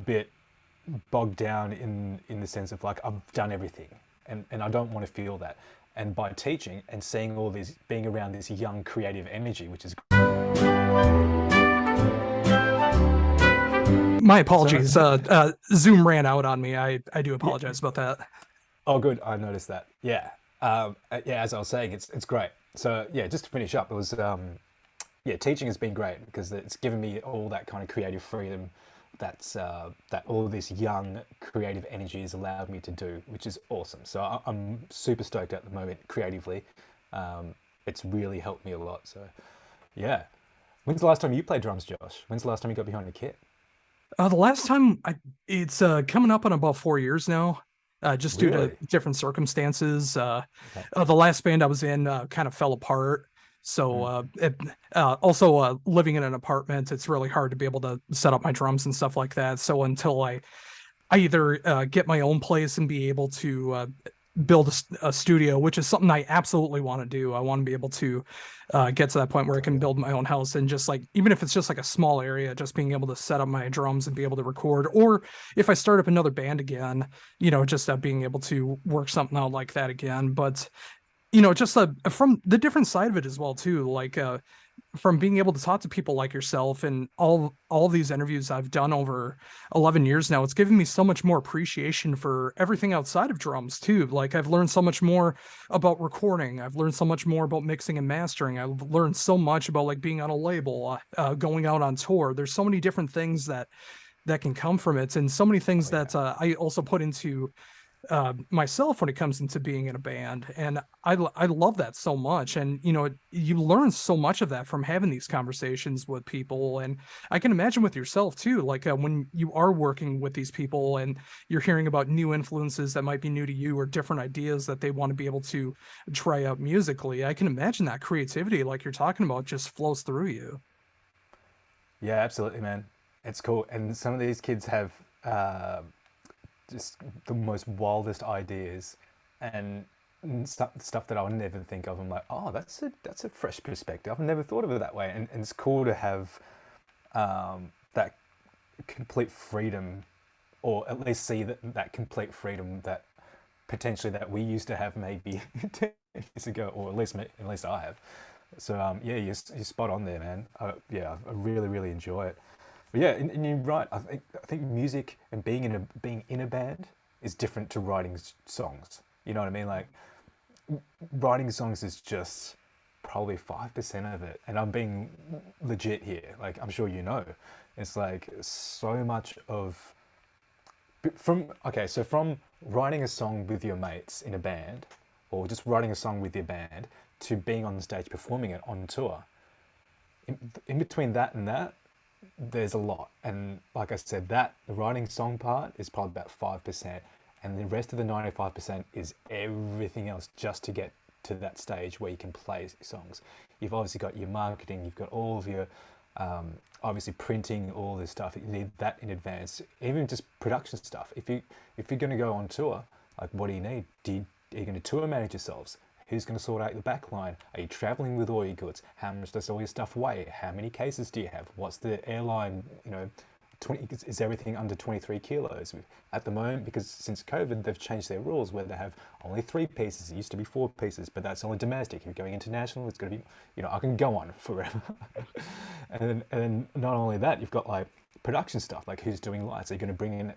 bit bogged down in the sense of like I've done everything, and I don't want to feel that. And by teaching and seeing all this, being around this young creative energy, which is my apologies. Zoom ran out on me. I do apologize about that. Oh, good. I noticed that. Yeah. Yeah. As I was saying, it's great. So yeah, just to finish up, it was teaching has been great because it's given me all that kind of creative freedom that all this young creative energy has allowed me to do, which is awesome. So I'm super stoked at the moment creatively, It's really helped me a lot. So, yeah. When's the last time you played drums, Josh? When's the last time you got behind a kit? The last time it's coming up on about 4 years now, just due to Really? different circumstances. Okay. The last band I was in kind of fell apart. So Mm. also living in an apartment, it's really hard to be able to set up my drums and stuff like that. So until I either get my own place and be able to build a studio, which is something I absolutely want to do. I want to be able to get to that point where I can build my own house and just like, even if it's just like a small area, just being able to set up my drums and be able to record. Or if I start up another band again, just being able to work something out like that again. But just from the different side of it as well too, like from being able to talk to people like yourself and all these interviews I've done over 11 years now, it's given me so much more appreciation for everything outside of drums too. Like I've learned so much more about recording. I've learned so much more about mixing and mastering. I've learned so much about like being on a label, going out on tour. There's so many different things that can come from it, and so many things Oh, yeah. that I also put into myself when it comes into being in a band. And I love that so much. And you learn so much of that from having these conversations with people. And I can imagine with yourself too, like when you are working with these people and you're hearing about new influences that might be new to you or different ideas that they want to be able to try out musically, I can imagine that creativity like you're talking about just flows through you. Yeah, absolutely, man. It's cool. And some of these kids have just the most wildest ideas and stuff that I would never think of. I'm like, oh, that's a fresh perspective. I've never thought of it that way. And it's cool to have that complete freedom, or at least see that complete freedom that potentially that we used to have maybe 10 years ago, or at least I have. So yeah, you're spot on there, man. Yeah, I really really enjoy it. But yeah, and you're right. I think music and being in a band is different to writing songs. You know what I mean? Like writing songs is just probably 5% of it, and I'm being legit here. Like I'm sure you know, it's like so much of from okay, so from writing a song with your mates in a band, or just writing a song with your band, to being on stage performing it on tour. In between that and that, there's a lot. And like I said, that the writing song part is probably about 5%, and the rest of the 95% is everything else just to get to that stage where you can play songs. You've obviously got your marketing, you've got all of your obviously printing, all this stuff. You need that in advance. Even just production stuff. If you're going to go on tour, like what do you need? Are you going to tour manage yourselves? Who's going to sort out the back line? Are you traveling with all your goods? How much does all your stuff weigh? How many cases do you have? What's the airline, 20, is everything under 23 kilos at the moment? Because since COVID, they've changed their rules where they have only 3 pieces. It used to be 4 pieces, but that's only domestic. If you're going international, it's going to be, I can go on forever. and then not only that, you've got like production stuff, like who's doing lights. Are you going to bring in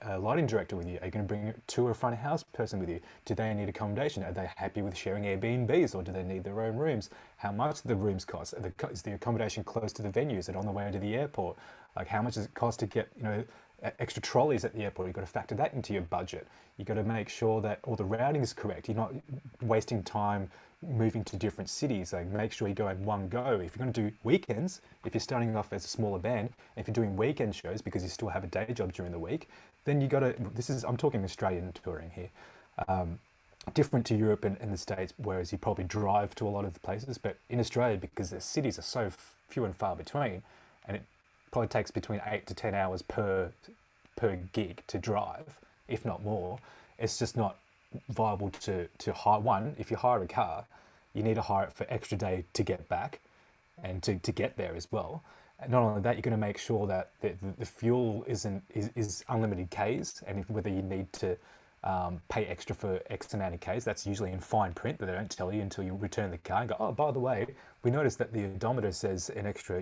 a lighting director with you? Are you going to bring a tour front of house person with you? Do they need accommodation? Are they happy with sharing Airbnbs, or do they need their own rooms? How much do the rooms cost? Is the accommodation close to the venues? Is it on the way to the airport? Like how much does it cost to get, extra trolleys at the airport? You've got to factor that into your budget. You've got to make sure that all the routing is correct. You're not wasting time moving to different cities. Like make sure you go at one go. If you're going to do weekends, if you're starting off as a smaller band, if you're doing weekend shows because you still have a day job during the week, then you got to, I'm talking Australian touring here. Different to Europe and the States, whereas you probably drive to a lot of the places. But in Australia, because the cities are so few and far between, and it probably takes between 8 to 10 hours per gig to drive, if not more. It's just not viable to hire one. If you hire a car, you need to hire it for extra day to get back and to get there as well. And not only that, you're going to make sure that the fuel is unlimited Ks, and whether you need to pay extra for X amount of Ks, that's usually in fine print that they don't tell you until you return the car and go, oh, by the way, we noticed that the odometer says an extra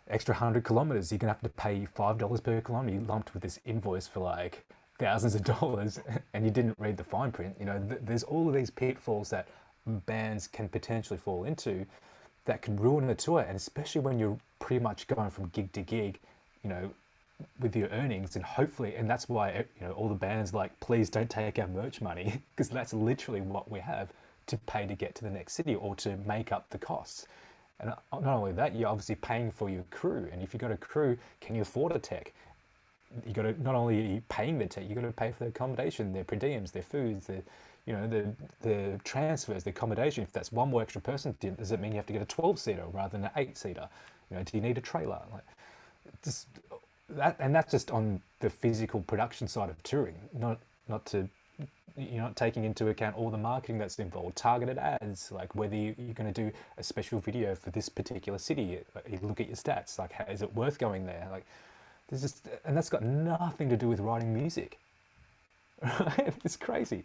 100 kilometers, you're gonna have to pay $5 per kilometer. You lumped with this invoice for like thousands of dollars, and you didn't read the fine print. There's all of these pitfalls that bands can potentially fall into that can ruin a tour, and especially when you're pretty much going from gig to gig, with your earnings. And hopefully, and that's why all the bands like, please don't take our merch money, because that's literally what we have to pay to get to the next city or to make up the costs. And not only that, you're obviously paying for your crew. And if you've got a crew, can you afford a tech? You got to, not only are you paying the tech, you got to pay for their accommodation, their per diems, their foods, their, you know, the transfers, the accommodation. If that's one more extra person, does it mean you have to get a 12-seater rather than an 8-seater? You know, do you need a trailer? Like, just that, and that's just on the physical production side of touring, not to, you're not taking into account all the marketing that's involved, targeted ads, like whether you're going to do a special video for this particular city. You look at your stats, like, is it worth going there? Like, there's just, and that's got nothing to do with writing music, right? It's crazy.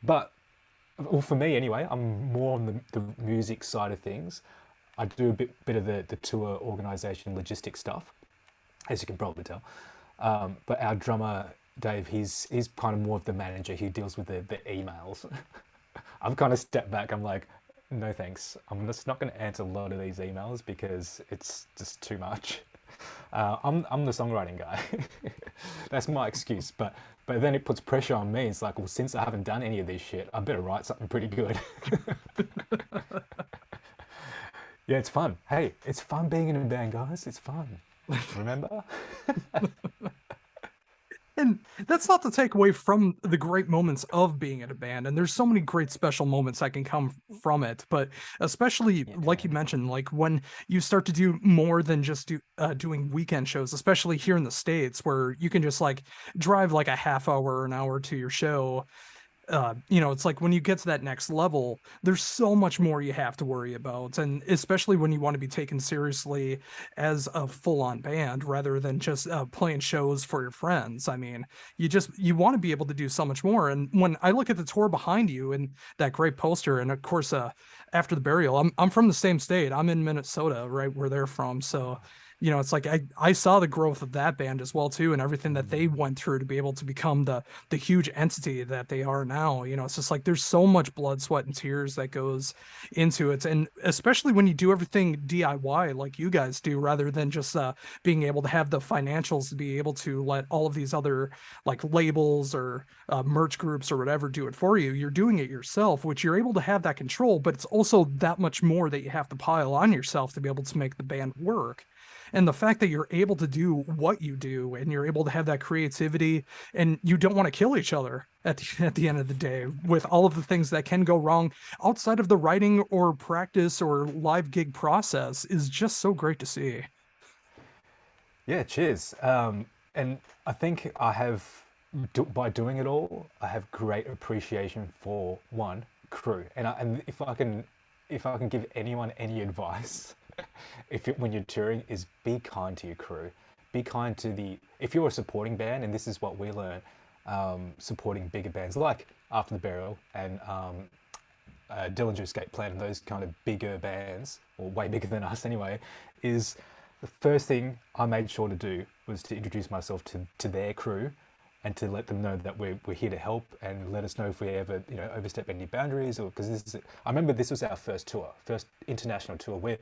But, well, for me anyway, I'm more on the music side of things. I do a bit of the tour organization logistics stuff, as you can probably tell. But our drummer, Dave, he's kind of more of the manager. He deals with the emails. I've kind of stepped back. I'm like, no thanks. I'm just not going to answer a lot of these emails because it's just too much. I'm the songwriting guy. That's my excuse. But then it puts pressure on me. It's like, well, since I haven't done any of this shit, I better write something pretty good. Yeah, it's fun. Hey, it's fun being in a band, guys. It's fun. Remember? And that's not to take away from the great moments of being in a band. And there's so many great special moments that can come from it. But especially, like you mentioned, like when you start to do more than just doing weekend shows, especially here in the States, where you can just like drive like a half hour, an hour to your show. You know, it's like when you get to that next level, there's so much more you have to worry about. And especially when you want to be taken seriously as a full-on band rather than just playing shows for your friends. I mean, you want to be able to do so much more. And when I look at the tour behind you and that great poster, and of course, After the Burial, I'm from the same state. I'm in Minnesota, right where they're from. So, you know, it's like I saw the growth of that band as well too, and everything that they went through to be able to become the huge entity that they are now. You know, it's just like there's so much blood, sweat, and tears that goes into it, and especially when you do everything DIY like you guys do, rather than just being able to have the financials to be able to let all of these other like labels or merch groups or whatever do it for you. You're doing it yourself, which you're able to have that control, but it's also that much more that you have to pile on yourself to be able to make the band work. And the fact that you're able to do what you do and you're able to have that creativity and you don't want to kill each other at the end of the day with all of the things that can go wrong outside of the writing or practice or live gig process is just so great to see. Yeah, cheers. And I think by doing it all, I have great appreciation for one, crew. And if I can give anyone any advice, when you're touring, is be kind to your crew. Be kind to if you're a supporting band, and this is what we learn, supporting bigger bands like After the Burial and Dillinger Escape Plan, and those kind of bigger bands, or way bigger than us anyway, is the first thing I made sure to do was to introduce myself to their crew and to let them know that we're here to help, and let us know if we ever, you know, overstep any boundaries, or because I remember this was our first international tour. We're,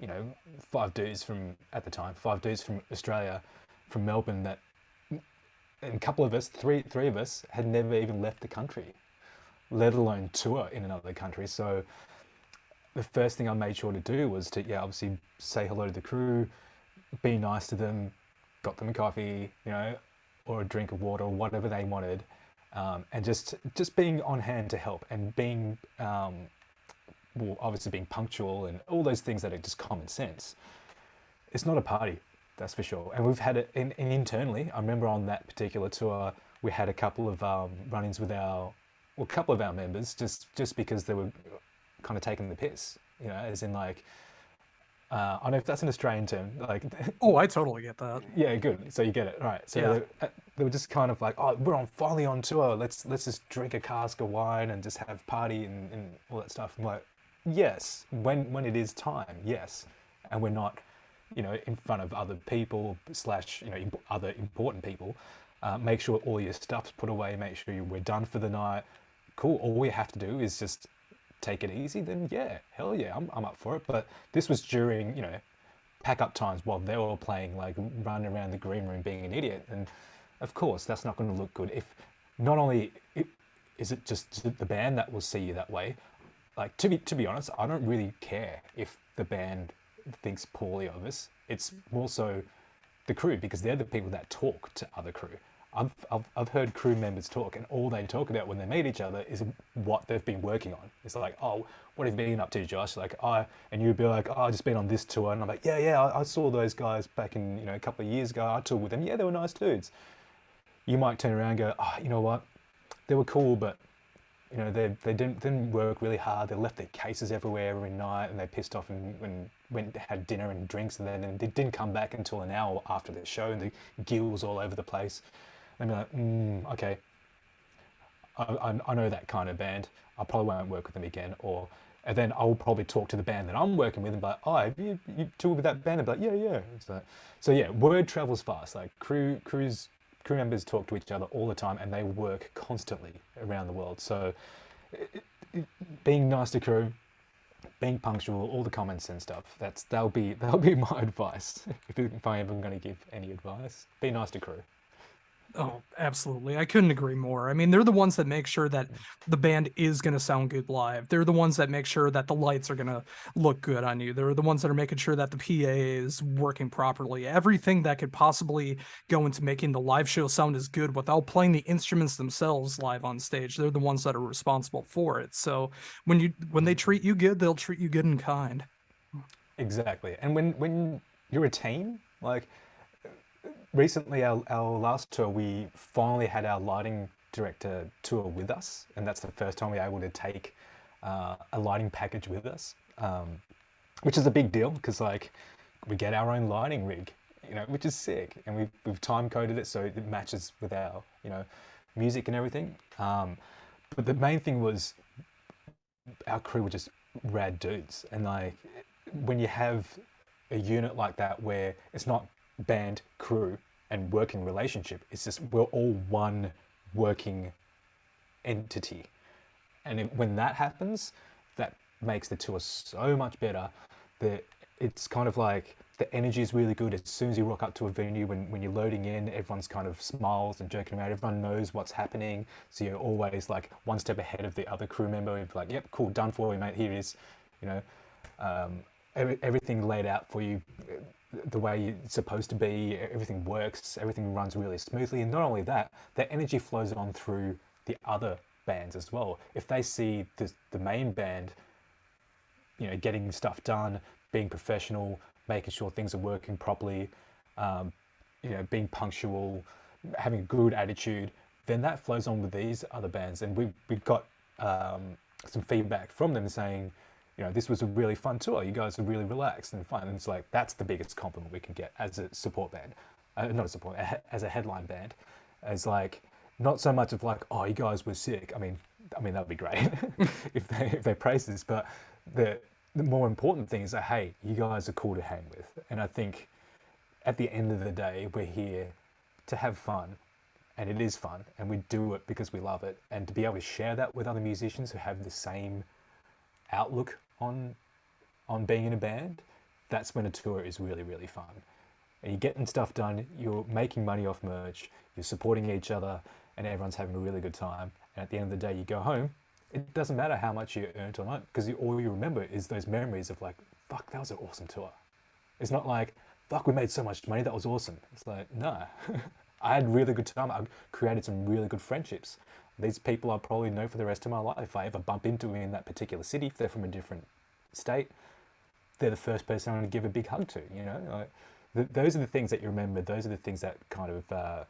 you know, five dudes from Australia, from Melbourne, and a couple of us, three of us, had never even left the country, let alone tour in another country. So the first thing I made sure to do was to, obviously say hello to the crew, be nice to them, got them a coffee, you know, or a drink of water or whatever they wanted, and just being on hand to help, and being obviously being punctual and all those things that are just common sense. It's not a party, that's for sure. And we've had it internally. I remember on that particular tour, we had a couple of run-ins with a couple of our members, just because they were kind of taking the piss, you know, as in like, I don't know if that's an Australian term, like. Oh, I totally get that. Yeah, good. So you get it, right? So they were just kind of like, oh, we're finally on tour. Let's just drink a cask of wine and just have party and all that stuff. I'm like, yes, when it is time, yes, and we're not, you know, in front of other people / you know, other important people. Make sure all your stuff's put away. Make sure we're done for the night. Cool. All we have to do is just take it easy. Then hell yeah, I'm up for it. But this was during, you know, pack up times while they were playing, like running around the green room being an idiot. And of course, that's not going to look good. If not only is it just the band that will see you that way, like to be honest, I don't really care if the band thinks poorly of us. It's more so the crew, because they're the people that talk to other crew. I've heard crew members talk, and all they talk about when they meet each other is what they've been working on. It's like, oh, what have you been up to, Josh? Like, and you'd be like, oh, I just been on this tour, and I'm like, yeah, I saw those guys back in, a couple of years ago. I toured with them. Yeah, they were nice dudes. You might turn around and go, oh, you know what? They were cool, but they didn't work really hard. They left their cases everywhere every night, and they pissed off and went had dinner and drinks, and then they didn't come back until an hour after the show, and the gills all over the place. And be like, okay, I know that kind of band. I probably won't work with them again. And then I'll probably talk to the band that I'm working with and be like, oh, have you toured with that band? And be like, yeah. So yeah, word travels fast. Like crew members talk to each other all the time, and they work constantly around the world. So being nice to crew, being punctual, all the common sense stuff. That'll be my advice. If I'm ever going to give any advice, be nice to crew. Oh, absolutely. I couldn't agree more. I mean, they're the ones that make sure that the band is going to sound good live. They're the ones that make sure that the lights are going to look good on you. They're the ones that are making sure that the PA is working properly. Everything that could possibly go into making the live show sound as good without playing the instruments themselves live on stage. They're the ones that are responsible for it. So when they treat you good, they'll treat you good in kind. Exactly. And when you're a team, like recently our last tour, we finally had our lighting director tour with us, and that's the first time we were able to take a lighting package with us, which is a big deal because like we get our own lighting rig, which is sick, and we've time coded it so it matches with our music and everything. But the main thing was our crew were just rad dudes, and like when you have a unit like that where it's not band, crew, and working relationship, it's just we're all one working entity, and when that happens, that makes the tour so much better. That it's kind of like the energy is really good as soon as you rock up to a venue. When you're loading in, everyone's kind of smiles and joking around, everyone knows what's happening, so you're always like one step ahead of the other crew member. You're like, yep, cool, done for you, mate, here it is. Everything laid out for you the way it's supposed to be. Everything works, everything runs really smoothly, and not only that, the energy flows on through the other bands as well. If they see the main band getting stuff done, being professional, making sure things are working properly, being punctual, having a good attitude, then that flows on with these other bands. And we've got some feedback from them saying, this was a really fun tour. You guys are really relaxed and fun. And it's like, that's the biggest compliment we can get as a support band. Not a support, as a headline band. As like, not so much of like, oh, you guys were sick. I mean, that'd be great if they praise this. But the more important thing is that, hey, you guys are cool to hang with. And I think at the end of the day, we're here to have fun. And it is fun. And we do it because we love it. And to be able to share that with other musicians who have the same outlook on being in a band, that's when a tour is really, really fun. And you're getting stuff done, you're making money off merch, you're supporting each other, and everyone's having a really good time. And at the end of the day, you go home, it doesn't matter how much you earned or not, because all you remember is those memories of like, fuck, that was an awesome tour. It's not like, fuck, we made so much money, that was awesome. It's like, nah, I had a really good time. I created some really good friendships. These people I'll probably know for the rest of my life. If I ever bump into them in that particular city, if they're from a different state, they're the first person I'm going to give a big hug to, those are the things that you remember. Those are the things that kind of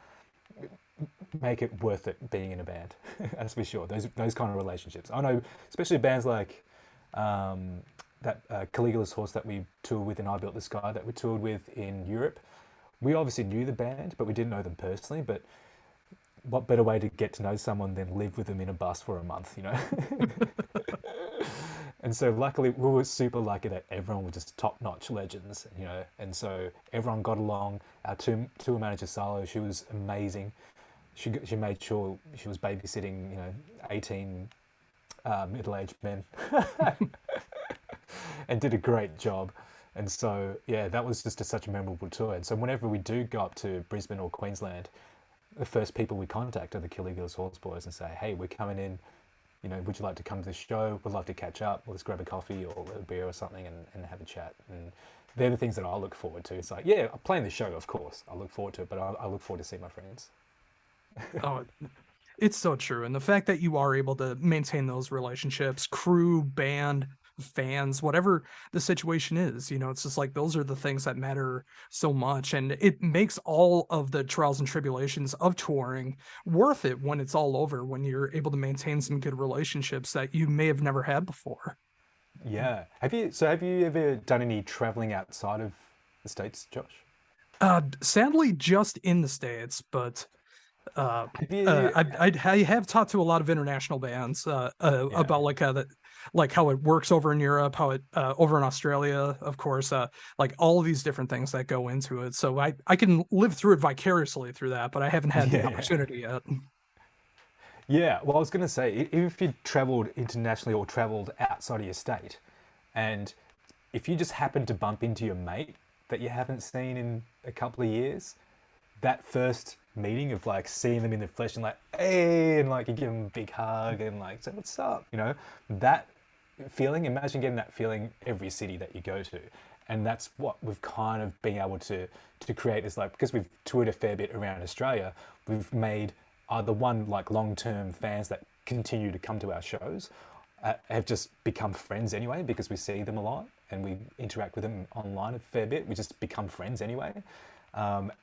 make it worth it being in a band. That's for sure. Those kind of relationships. I know, especially bands like that Caligula's Horse that we toured with in I Built the Sky, that we toured with in Europe. We obviously knew the band, but we didn't know them personally. But what better way to get to know someone than live with them in a bus for a month, And so luckily, we were super lucky that everyone was just top-notch legends, and so everyone got along. Our tour manager, Salo, she was amazing. She made sure she was babysitting, 18 middle-aged men and did a great job. And so, yeah, that was just such a memorable tour. And so whenever we do go up to Brisbane or Queensland, the first people we contact are the Caligula's Horse boys and say, hey, we're coming in, would you like to come to the show? Would love to catch up. Let's grab a coffee or a beer or something and have a chat. And they're the things that I look forward to. It's like, yeah, playing the show, of course, I look forward to it, but I look forward to seeing my friends. Oh, it's so true. And the fact that you are able to maintain those relationships, crew, band, fans, whatever the situation is, it's just like those are the things that matter so much. And it makes all of the trials and tribulations of touring worth it when it's all over, when you're able to maintain some good relationships that you may have never had before. Yeah. Have you ever done any traveling outside of the States, Josh? Sadly, just in the States, but Have you? I have talked to a lot of international bands Yeah. about like how it works over in Europe, how it over in Australia, of course, like all of these different things that go into it. So I can live through it vicariously through that, but I haven't had the Yeah, yeah. opportunity yet. Yeah, well, I was going to say, if you traveled internationally or traveled outside of your state, and if you just happen to bump into your mate that you haven't seen in a couple of years, that first meeting of like seeing them in the flesh and like, hey, and like you give them a big hug and like, say, what's up? That feeling, imagine getting that feeling every city that you go to. And that's what we've kind of been able to create is like, because we've toured a fair bit around Australia, we've made the one like long-term fans that continue to come to our shows have just become friends anyway because we see them a lot and we interact with them online a fair bit. We just become friends anyway.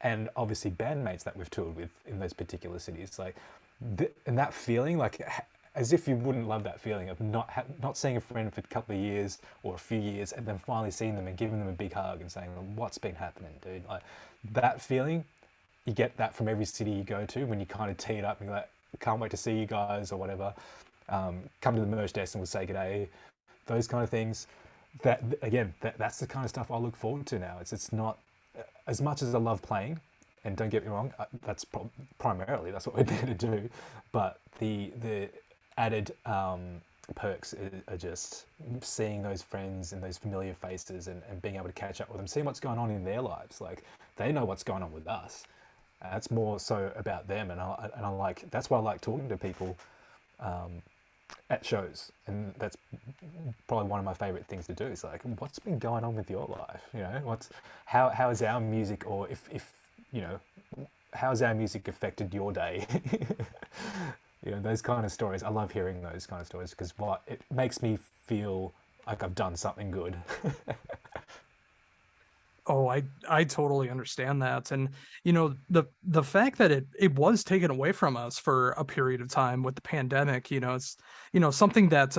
And obviously bandmates that we've toured with in those particular cities, like, and that feeling, like, as if you wouldn't love that feeling of not seeing a friend for a couple of years or a few years, and then finally seeing them and giving them a big hug and saying, well, "What's been happening, dude?" Like that feeling, you get that from every city you go to when you kind of tee it up and you're like, "Can't wait to see you guys" or whatever. Come to the merch desk and we'll say good day. Those kind of things. That again, that's the kind of stuff I look forward to now. It's not as much as I love playing, and don't get me wrong, that's primarily that's what we're there to do. But the added perks are just seeing those friends and those familiar faces and being able to catch up with them, seeing what's going on in their lives. Like they know what's going on with us. That's more so about them, and I like that's why I like talking to people at shows, and that's probably one of my favorite things to do. Is like, what's been going on with your life? How is our music, or if how's our music affected your day? Those kind of stories. I love hearing those kind of stories because what it makes me feel like I've done something good. Oh, I totally understand that. And the fact that it was taken away from us for a period of time with the pandemic, it's something that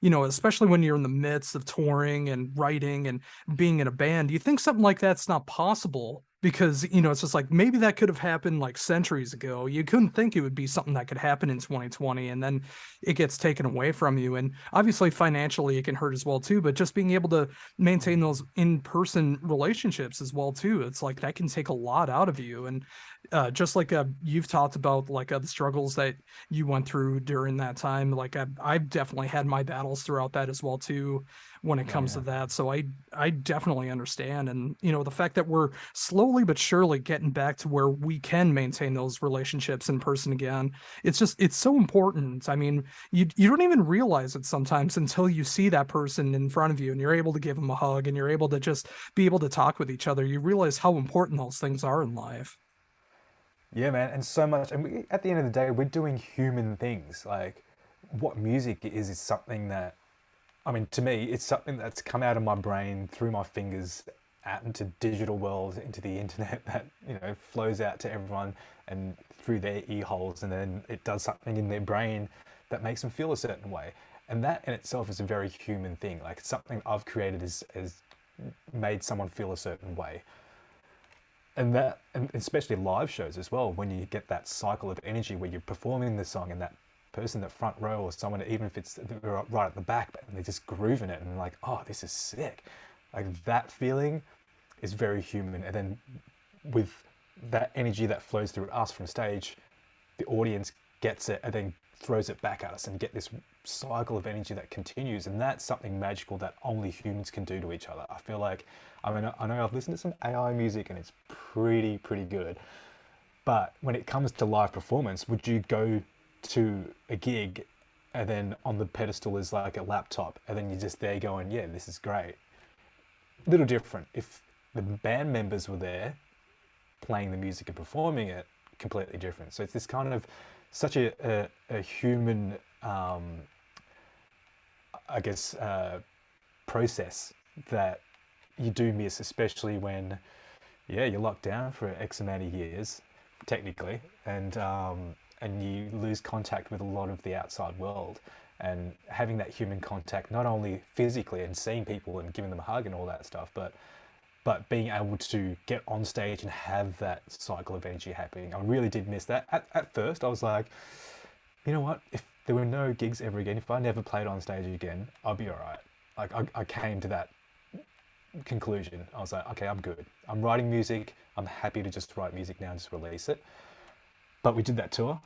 especially when you're in the midst of touring and writing and being in a band, you think something like that's not possible because it's just like maybe that could have happened like centuries ago. You couldn't think it would be something that could happen in 2020, and then it gets taken away from you. And obviously financially it can hurt as well too, but just being able to maintain those in-person relationships as well too, it's like that can take a lot out of you. And just like you've talked about like the struggles that you went through during that time, like I've definitely had my battles throughout that as well too when it Oh comes to yeah. that. So I definitely understand. And the fact that we're slowly but surely getting back to where we can maintain those relationships in person again, it's so important. I mean, you don't even realize it sometimes until you see that person in front of you and you're able to give them a hug and you're able to just be able to talk with each other. You realize how important those things are in life. Yeah, man, and so much. And at the end of the day, we're doing human things. Like, what music is something that, I mean, to me, it's something that's come out of my brain through my fingers out into digital world, into the internet that flows out to everyone and through their ear holes, and then it does something in their brain that makes them feel a certain way. And that in itself is a very human thing. Like, it's something I've created has made someone feel a certain way. And especially live shows as well, when you get that cycle of energy where you're performing the song and that person in the front row or someone, even if it's right at the back, but they're just grooving it and like, oh, this is sick. Like that feeling is very human. And then with that energy that flows through us from stage, the audience gets it and then throws it back at us and get this cycle of energy that continues. And that's something magical that only humans can do to each other. I feel like, I mean, I know I've listened to some AI music and it's pretty good. But when it comes to live performance, would you go to a gig and then on the pedestal is like a laptop, and then you're just there going, yeah, this is great. Little different. If the band members were there playing the music and performing it, completely different. So it's this kind of such a human, I guess, process that you do miss, especially when, yeah, you're locked down for X amount of years, technically, and you lose contact with a lot of the outside world. And having that human contact, not only physically and seeing people and giving them a hug and all that stuff, but being able to get on stage and have that cycle of energy happening. I really did miss that. At first, I was like, you know what? If there were no gigs ever again, if I never played on stage again, I'd be all right. Like, I came to that conclusion. I was like, okay, I'm good. I'm writing music. I'm happy to just write music now and just release it. But we did that tour.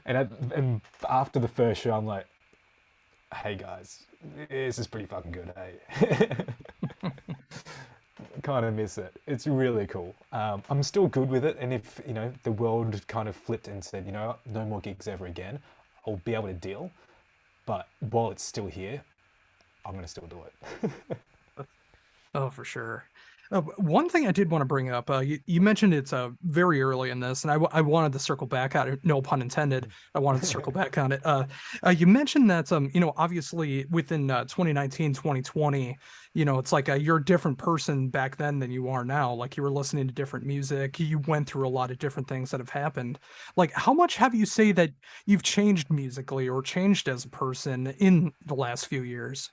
And after the first show, I'm like, hey guys, this is pretty fucking good, hey? Kind of miss it. It's really cool. I'm still good with it, and if the world kind of flipped and said, what, no more gigs ever again, I'll be able to deal. But while it's still here, I'm gonna still do it. Oh, for sure. One thing I did want to bring up, you mentioned it's very early in this, and I wanted to circle back on it. No pun intended. I wanted to circle back on it. You mentioned that, obviously within 2019, 2020, it's like you're a different person back then than you are now. Like you were listening to different music. You went through a lot of different things that have happened. Like, how much have you say that you've changed musically or changed as a person in the last few years?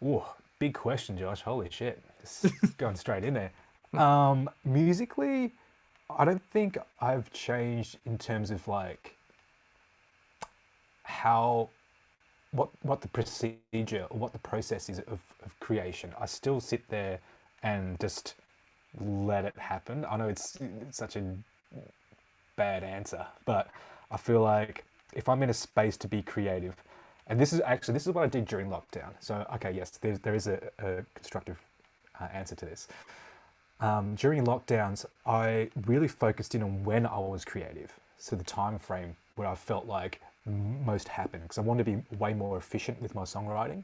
Ooh, big question, Josh. Holy shit. Just going straight in there. Musically, I don't think I've changed in terms of like how what the procedure or what the process is of creation. I still sit there and just let it happen. I know it's such a bad answer, but I feel like if I'm in a space to be creative, and this is what I did during lockdown. So okay, yes, there is a constructive answer to this. During lockdowns, I really focused in on when I was creative. So the time frame where I felt like most happened, because I wanted to be way more efficient with my songwriting,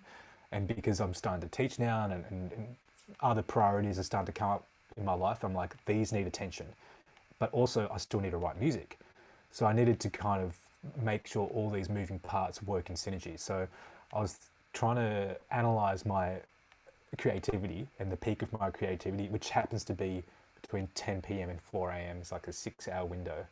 and because I'm starting to teach now, and other priorities are starting to come up in my life. I'm like, these need attention, but also I still need to write music. So I needed to kind of make sure all these moving parts work in synergy. So I was trying to analyze my creativity and the peak of my creativity, which happens to be between 10 p.m. and 4 a.m. It's like a 6-hour window.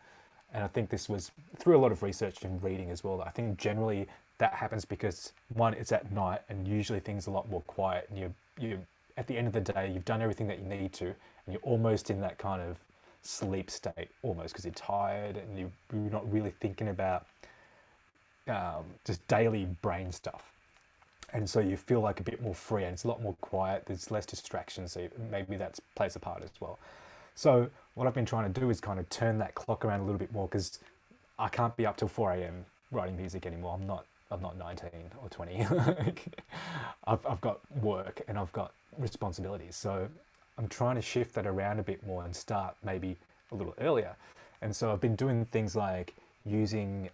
And I think this was through a lot of research and reading as well. I think generally that happens because one, it's at night, and usually things are a lot more quiet, and you at the end of the day, you've done everything that you need to, and you're almost in that kind of sleep state almost, because you're tired and you're not really thinking about just daily brain stuff. And so you feel like a bit more free, and it's a lot more quiet. There's less distractions, so maybe that plays a part as well. So what I've been trying to do is kind of turn that clock around a little bit more, because I can't be up till 4 a.m. writing music anymore. I'm not 19 or 20. I've got work and I've got responsibilities. So I'm trying to shift that around a bit more and start maybe a little earlier. And so I've been doing things like using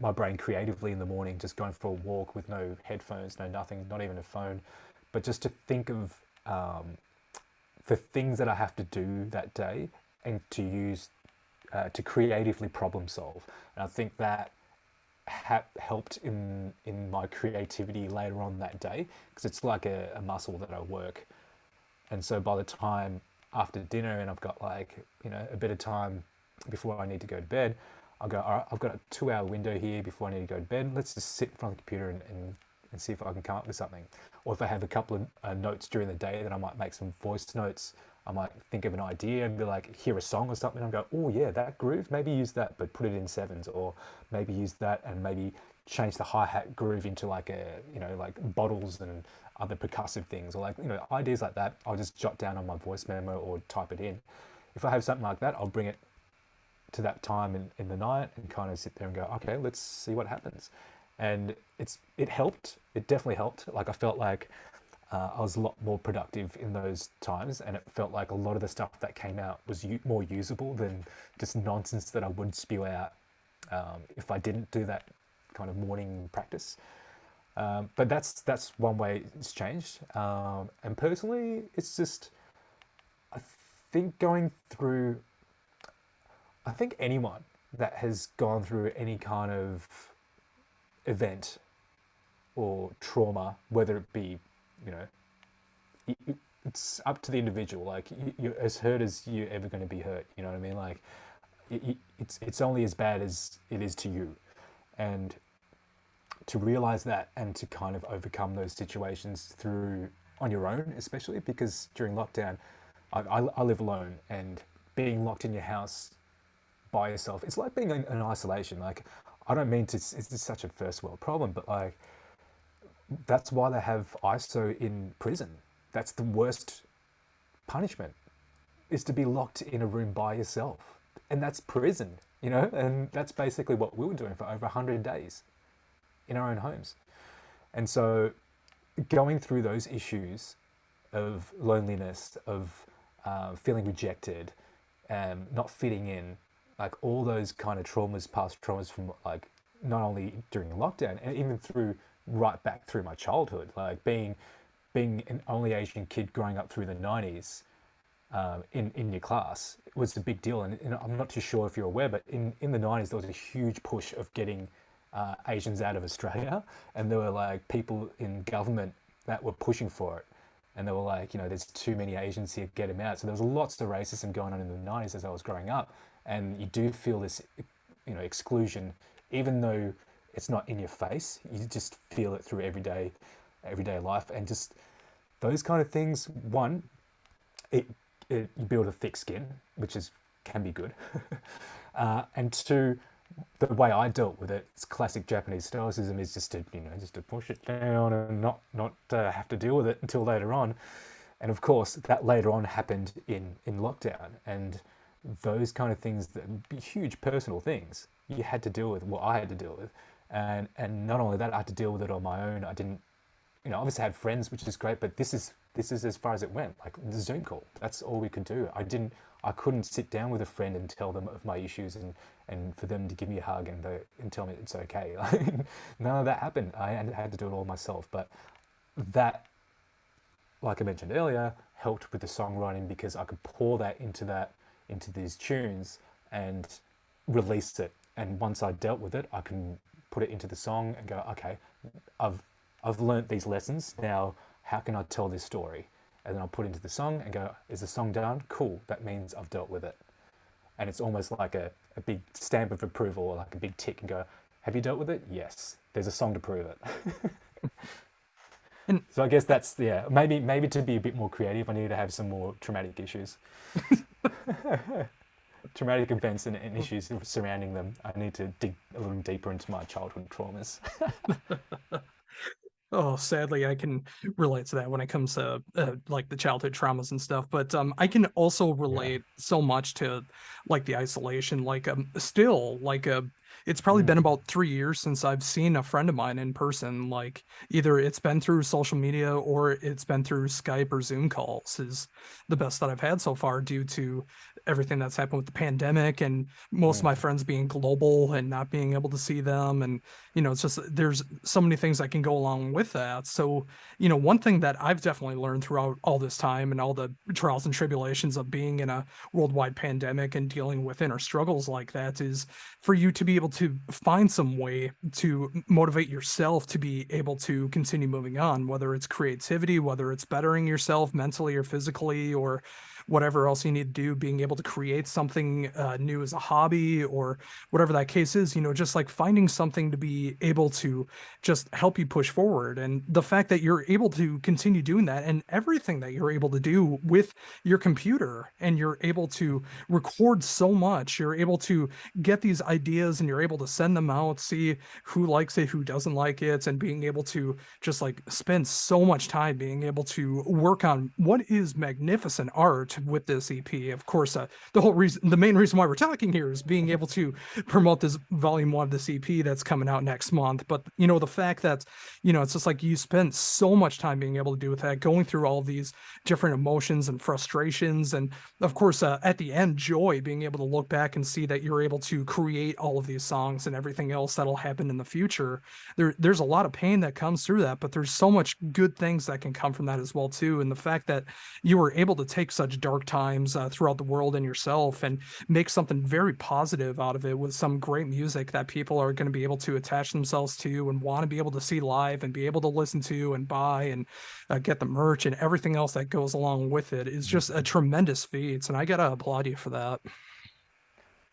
my brain creatively in the morning, just going for a walk with no headphones, no nothing, not even a phone, but just to think of the things that I have to do that day, and to use to creatively problem solve. And I think that helped in my creativity later on that day, because it's like a muscle that I work. And so by the time after dinner, and I've got like a bit of time before I need to go to bed, I'll go, all right, I've got a 2-hour window here before I need to go to bed. Let's just sit in front of the computer and see if I can come up with something. Or if I have a couple of notes during the day, then I might make some voice notes. I might think of an idea and be like, hear a song or something, and go, oh yeah, that groove, maybe use that, but put it in sevens. Or maybe use that and maybe change the hi-hat groove into like like bottles and other percussive things, or like, ideas like that. I'll just jot down on my voice memo or type it in. If I have something like that, I'll bring it to that time in the night and kind of sit there and go, okay, let's see what happens. And it helped. It definitely helped. Like, I felt like I was a lot more productive in those times, and it felt like a lot of the stuff that came out was more usable than just nonsense that I would spew out if I didn't do that kind of morning practice. But that's one way it's changed. And personally, it's just, I think going through, I think anyone that has gone through any kind of event or trauma, whether it be, you know, it's up to the individual. Like you're as hurt as you're ever going to be hurt. You know what I mean? Like it's only as bad as it is to you, and to realize that and to kind of overcome those situations through on your own, especially because during lockdown, I live alone, and being locked in your house by yourself, it's like being in isolation. Like I don't mean to, it's just such a first world problem, but like that's why they have ISO in prison. That's the worst punishment, is to be locked in a room by yourself. And that's prison, you know? And that's basically what we were doing for over 100 days in our own homes. And so going through those issues of loneliness, of feeling rejected, not fitting in, like all those kind of traumas, past traumas from like not only during lockdown and even through right back through my childhood, like being an only Asian kid growing up through the 90s in your class was a big deal. And I'm not too sure if you're aware, but in the 90s, there was a huge push of getting Asians out of Australia. And there were like people in government that were pushing for it. And they were like, you know, there's too many Asians here, get them out. So there was lots of racism going on in the 90s as I was growing up. And you do feel this, you know, exclusion, even though it's not in your face, you just feel it through everyday life. And just those kind of things, one, you build a thick skin, which can be good. And two, the way I dealt with it, it's classic Japanese stoicism, is just to push it down and not have to deal with it until later on. And of course, that later on happened in lockdown, and those kind of things, that huge personal things you had to deal with, what I had to deal with. And not only that, I had to deal with it on my own. I didn't, you know, obviously I had friends, which is great, but this is as far as it went. Like the Zoom call, that's all we could do. I couldn't sit down with a friend and tell them of my issues and for them to give me a hug and tell me it's okay. Like, none of that happened. I had to do it all myself. But that, like I mentioned earlier, helped with the songwriting, because I could pour that into these tunes and release it. And once I dealt with it, I can put it into the song and go, okay, I've learnt these lessons. Now, how can I tell this story? And then I'll put it into the song and go, is the song done? Cool. That means I've dealt with it. And it's almost like a big stamp of approval, or like a big tick, and go, have you dealt with it? Yes. There's a song to prove it. And so I guess that's, yeah, maybe to be a bit more creative, I need to have some more traumatic issues. Traumatic events and issues surrounding them. I need to dig a little deeper into my childhood traumas. Oh, sadly, I can relate to that when it comes to like the childhood traumas and stuff. But I can also relate so much to like the isolation. Like still, like it's probably been about 3 years since I've seen a friend of mine in person. Like either it's been through social media or it's been through Skype or Zoom calls, is the best that I've had so far, due to everything that's happened with the pandemic and most of my friends being global and not being able to see them. And, you know, it's just, there's so many things that can go along with that. So, you know, one thing that I've definitely learned throughout all this time and all the trials and tribulations of being in a worldwide pandemic and dealing with inner struggles like that, is for you to be able to find some way to motivate yourself to be able to continue moving on, whether it's creativity, whether it's bettering yourself mentally or physically, or whatever else you need to do, being able to create something new as a hobby, or whatever that case is, you know, just like finding something to be able to just help you push forward. And the fact that you're able to continue doing that, and everything that you're able to do with your computer, and you're able to record so much, you're able to get these ideas and you're able to send them out, see who likes it, who doesn't like it, and being able to just like spend so much time being able to work on what is magnificent art art with this EP. Of course, the main reason why we're talking here is being able to promote this volume 1 of this EP that's coming out next month. But the fact that it's just like you spent so much time being able to do with that, going through all these different emotions and frustrations, and of course at the end, joy, being able to look back and see that you're able to create all of these songs and everything else that'll happen in the future. There's a lot of pain that comes through that, but there's so much good things that can come from that as well too. And the fact that you were able to take such dark times throughout the world and yourself and make something very positive out of it with some great music that people are going to be able to attach themselves to and want to be able to see live and be able to listen to and buy and get the merch and everything else that goes along with it is just a tremendous feat. And I gotta applaud you for that.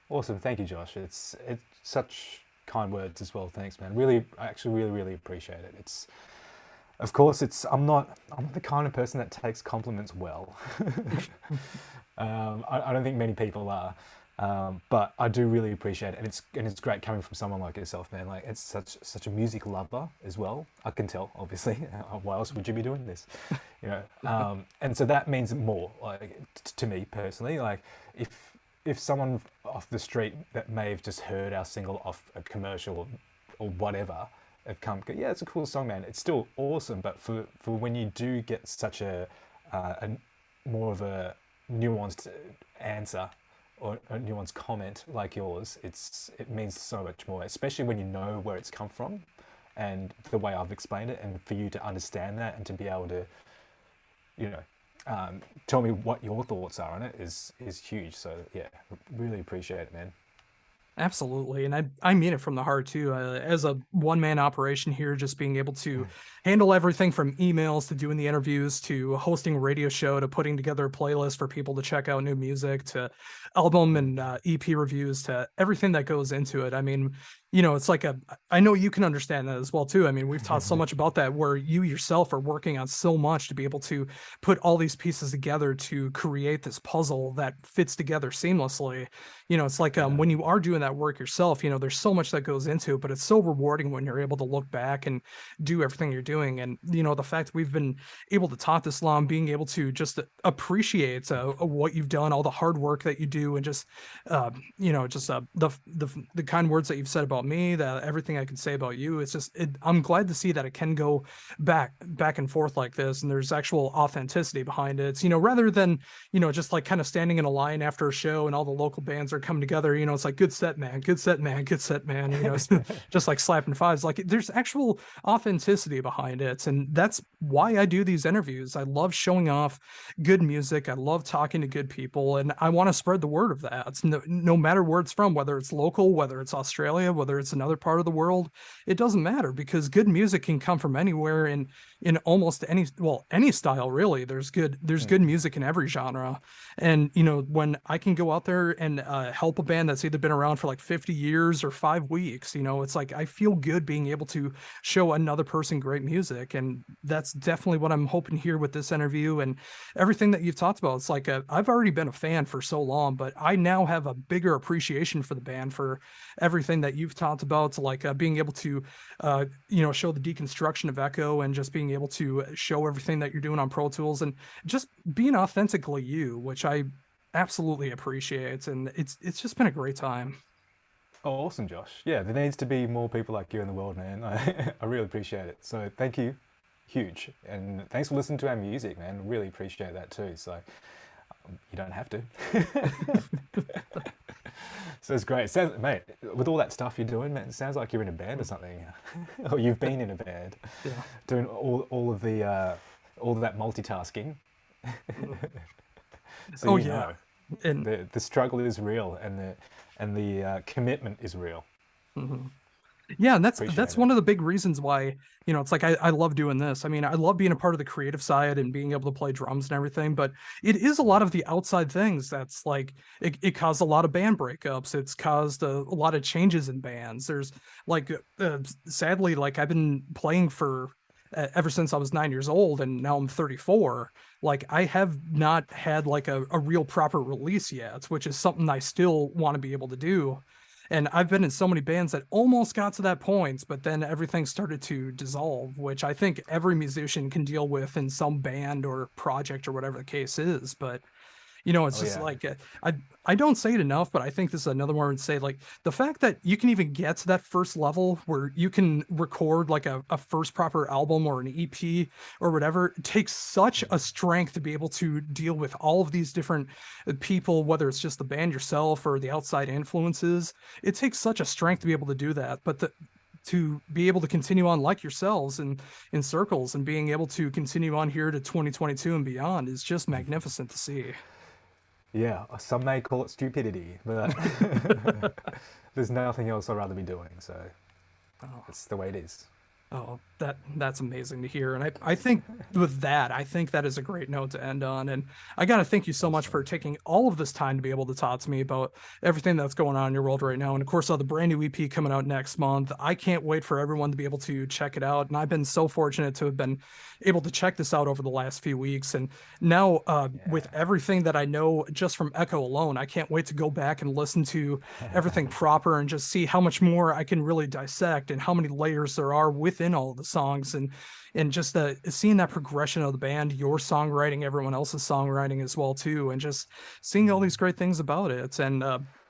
Awesome, thank you, Josh. It's such kind words as well. Thanks, man. Really, I actually really appreciate it. Of course, I'm not the kind of person that takes compliments well. I don't think many people are, but I do really appreciate it, and it's great coming from someone like yourself, man. Like, it's such a music lover as well. I can tell, obviously. Why else would you be doing this? And so that means more, like, to me personally. Like, if someone off the street that may have just heard our single off a commercial or whatever have come, yeah, it's a cool song, man. It's still awesome, but for when you do get such a more of a nuanced answer or a nuanced comment like yours, it means so much more, especially when you know where it's come from and the way I've explained it, and for you to understand that and to be able to, tell me what your thoughts are on it is huge. So yeah, really appreciate it, man. Absolutely. And I mean it from the heart too. As a one-man operation here, just being able to handle everything from emails to doing the interviews to hosting a radio show to putting together a playlist for people to check out new music to album and EP reviews to everything that goes into it. I mean, it's like I know you can understand that as well too. I mean, we've talked so much about that, where you yourself are working on so much to be able to put all these pieces together to create this puzzle that fits together seamlessly. It's like when you are doing that work yourself, there's so much that goes into it, but it's so rewarding when you're able to look back and do everything you're doing. And the fact that we've been able to talk this long, being able to just appreciate what you've done, all the hard work that you do, and just the kind words that you've said about me, that everything I can say about you, it's just I'm glad to see that it can go back and forth like this, and there's actual authenticity behind it. Rather than just like kind of standing in a line after a show and all the local bands are coming together, it's like, good set, man, good set, man, good set, man, it's just like slapping fives. Like, there's actual authenticity behind it, and that's why I do these interviews. I love showing off good music, I love talking to good people, and I want to spread the word of that. It's no matter where it's from, whether it's local, whether it's Australia, whether it's another part of the world, it doesn't matter, because good music can come from anywhere in almost any style, really. There's good music in every genre. And when I can go out there and help a band that's either been around for like 50 years or 5 weeks, it's like I feel good being able to show another person great music. And that's definitely what I'm hoping here with this interview and everything that you've talked about. It's like I've already been a fan for so long, but I now have a bigger appreciation for the band, for everything that you've talked about, like being able to show the deconstruction of Echo, and just being able to show everything that you're doing on Pro Tools, and just being authentically you, which I absolutely appreciate. And it's just been a great time. Oh, awesome, Josh. Yeah, there needs to be more people like you in the world, man. I really appreciate it. So thank you. Huge. And thanks for listening to our music, man. Really appreciate that too. So you don't have to. So it's great. Sounds, mate, with all that stuff you're doing, man, it sounds like you're in a band or something. Or you've been in a band. Yeah. Doing all of that multitasking. So oh yeah. And the struggle is real, and the commitment is real. Mm-hmm. Yeah, and that's Appreciate one it. of the big reasons why, it's like I love doing this. I mean, I love being a part of the creative side and being able to play drums and everything, but it is a lot of the outside things that's like it caused a lot of band breakups. It's caused a lot of changes in bands. There's like sadly, like I've been playing for ever since I was 9 years old, and now I'm 34. Like, I have not had like a real proper release yet, which is something I still want to be able to do. And I've been in so many bands that almost got to that point, but then everything started to dissolve, which I think every musician can deal with in some band or project or whatever the case is. But It's Oh just yeah. like I don't say it enough, but I think this is another one to say, like, the fact that you can even get to that first level where you can record like a first proper album or an EP or whatever, it takes such a strength to be able to deal with all of these different people, whether it's just the band yourself or the outside influences. It takes such a strength to be able to do that, but to be able to continue on like yourselves and in circles and being able to continue on here to 2022 and beyond is just magnificent to see. Yeah, some may call it stupidity, but there's nothing else I'd rather be doing. So Oh, it's the way it is. oh, that's amazing to hear. And I think with that, I think that is a great note to end on. And I gotta thank you so much for Awesome. taking all of this time to be able to talk to me about everything that's going on in your world right now. And of course, the brand new EP coming out next month. I can't wait for everyone to be able to check it out. And I've been so fortunate to have been able to check this out over the last few weeks. And now, with Yeah. everything that I know just from Echo alone, I can't wait to go back and listen to everything proper and just see how much more I can really dissect and how many layers there are within all of the songs, and just seeing that progression of the band, your songwriting, everyone else's songwriting as well too, and just seeing all these great things about it. And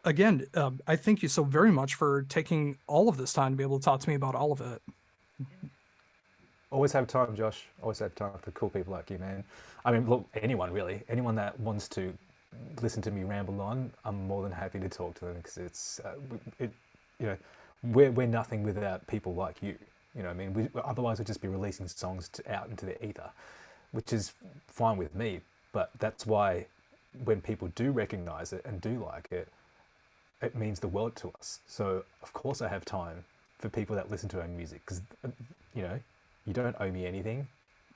again, I thank you so very much for taking all of this time to be able to talk to me about all of it. Always have time, Josh. Always have time for cool people like you, man. I mean, look, anyone really, anyone that wants to listen to me ramble on, I'm more than happy to talk to them because it, you know, we're nothing without people like you. You know, what I mean, otherwise we'd just be releasing songs out into the ether, which is fine with me. But that's why when people do recognize it and do like it, it means the world to us. So of course I have time for people that listen to our music because you know you don't owe me anything,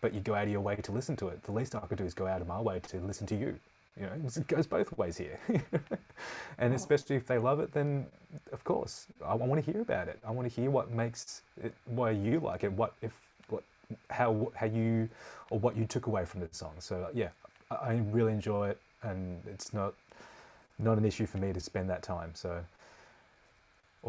but you go out of your way to listen to it. The least I could do is go out of my way to listen to you. You know, it goes both ways here. And especially if they love it, then of course I want to hear about it. I want to hear what makes it, why you like it, how you, or what you took away from the song. So yeah, I really enjoy it, and it's not an issue for me to spend that time. So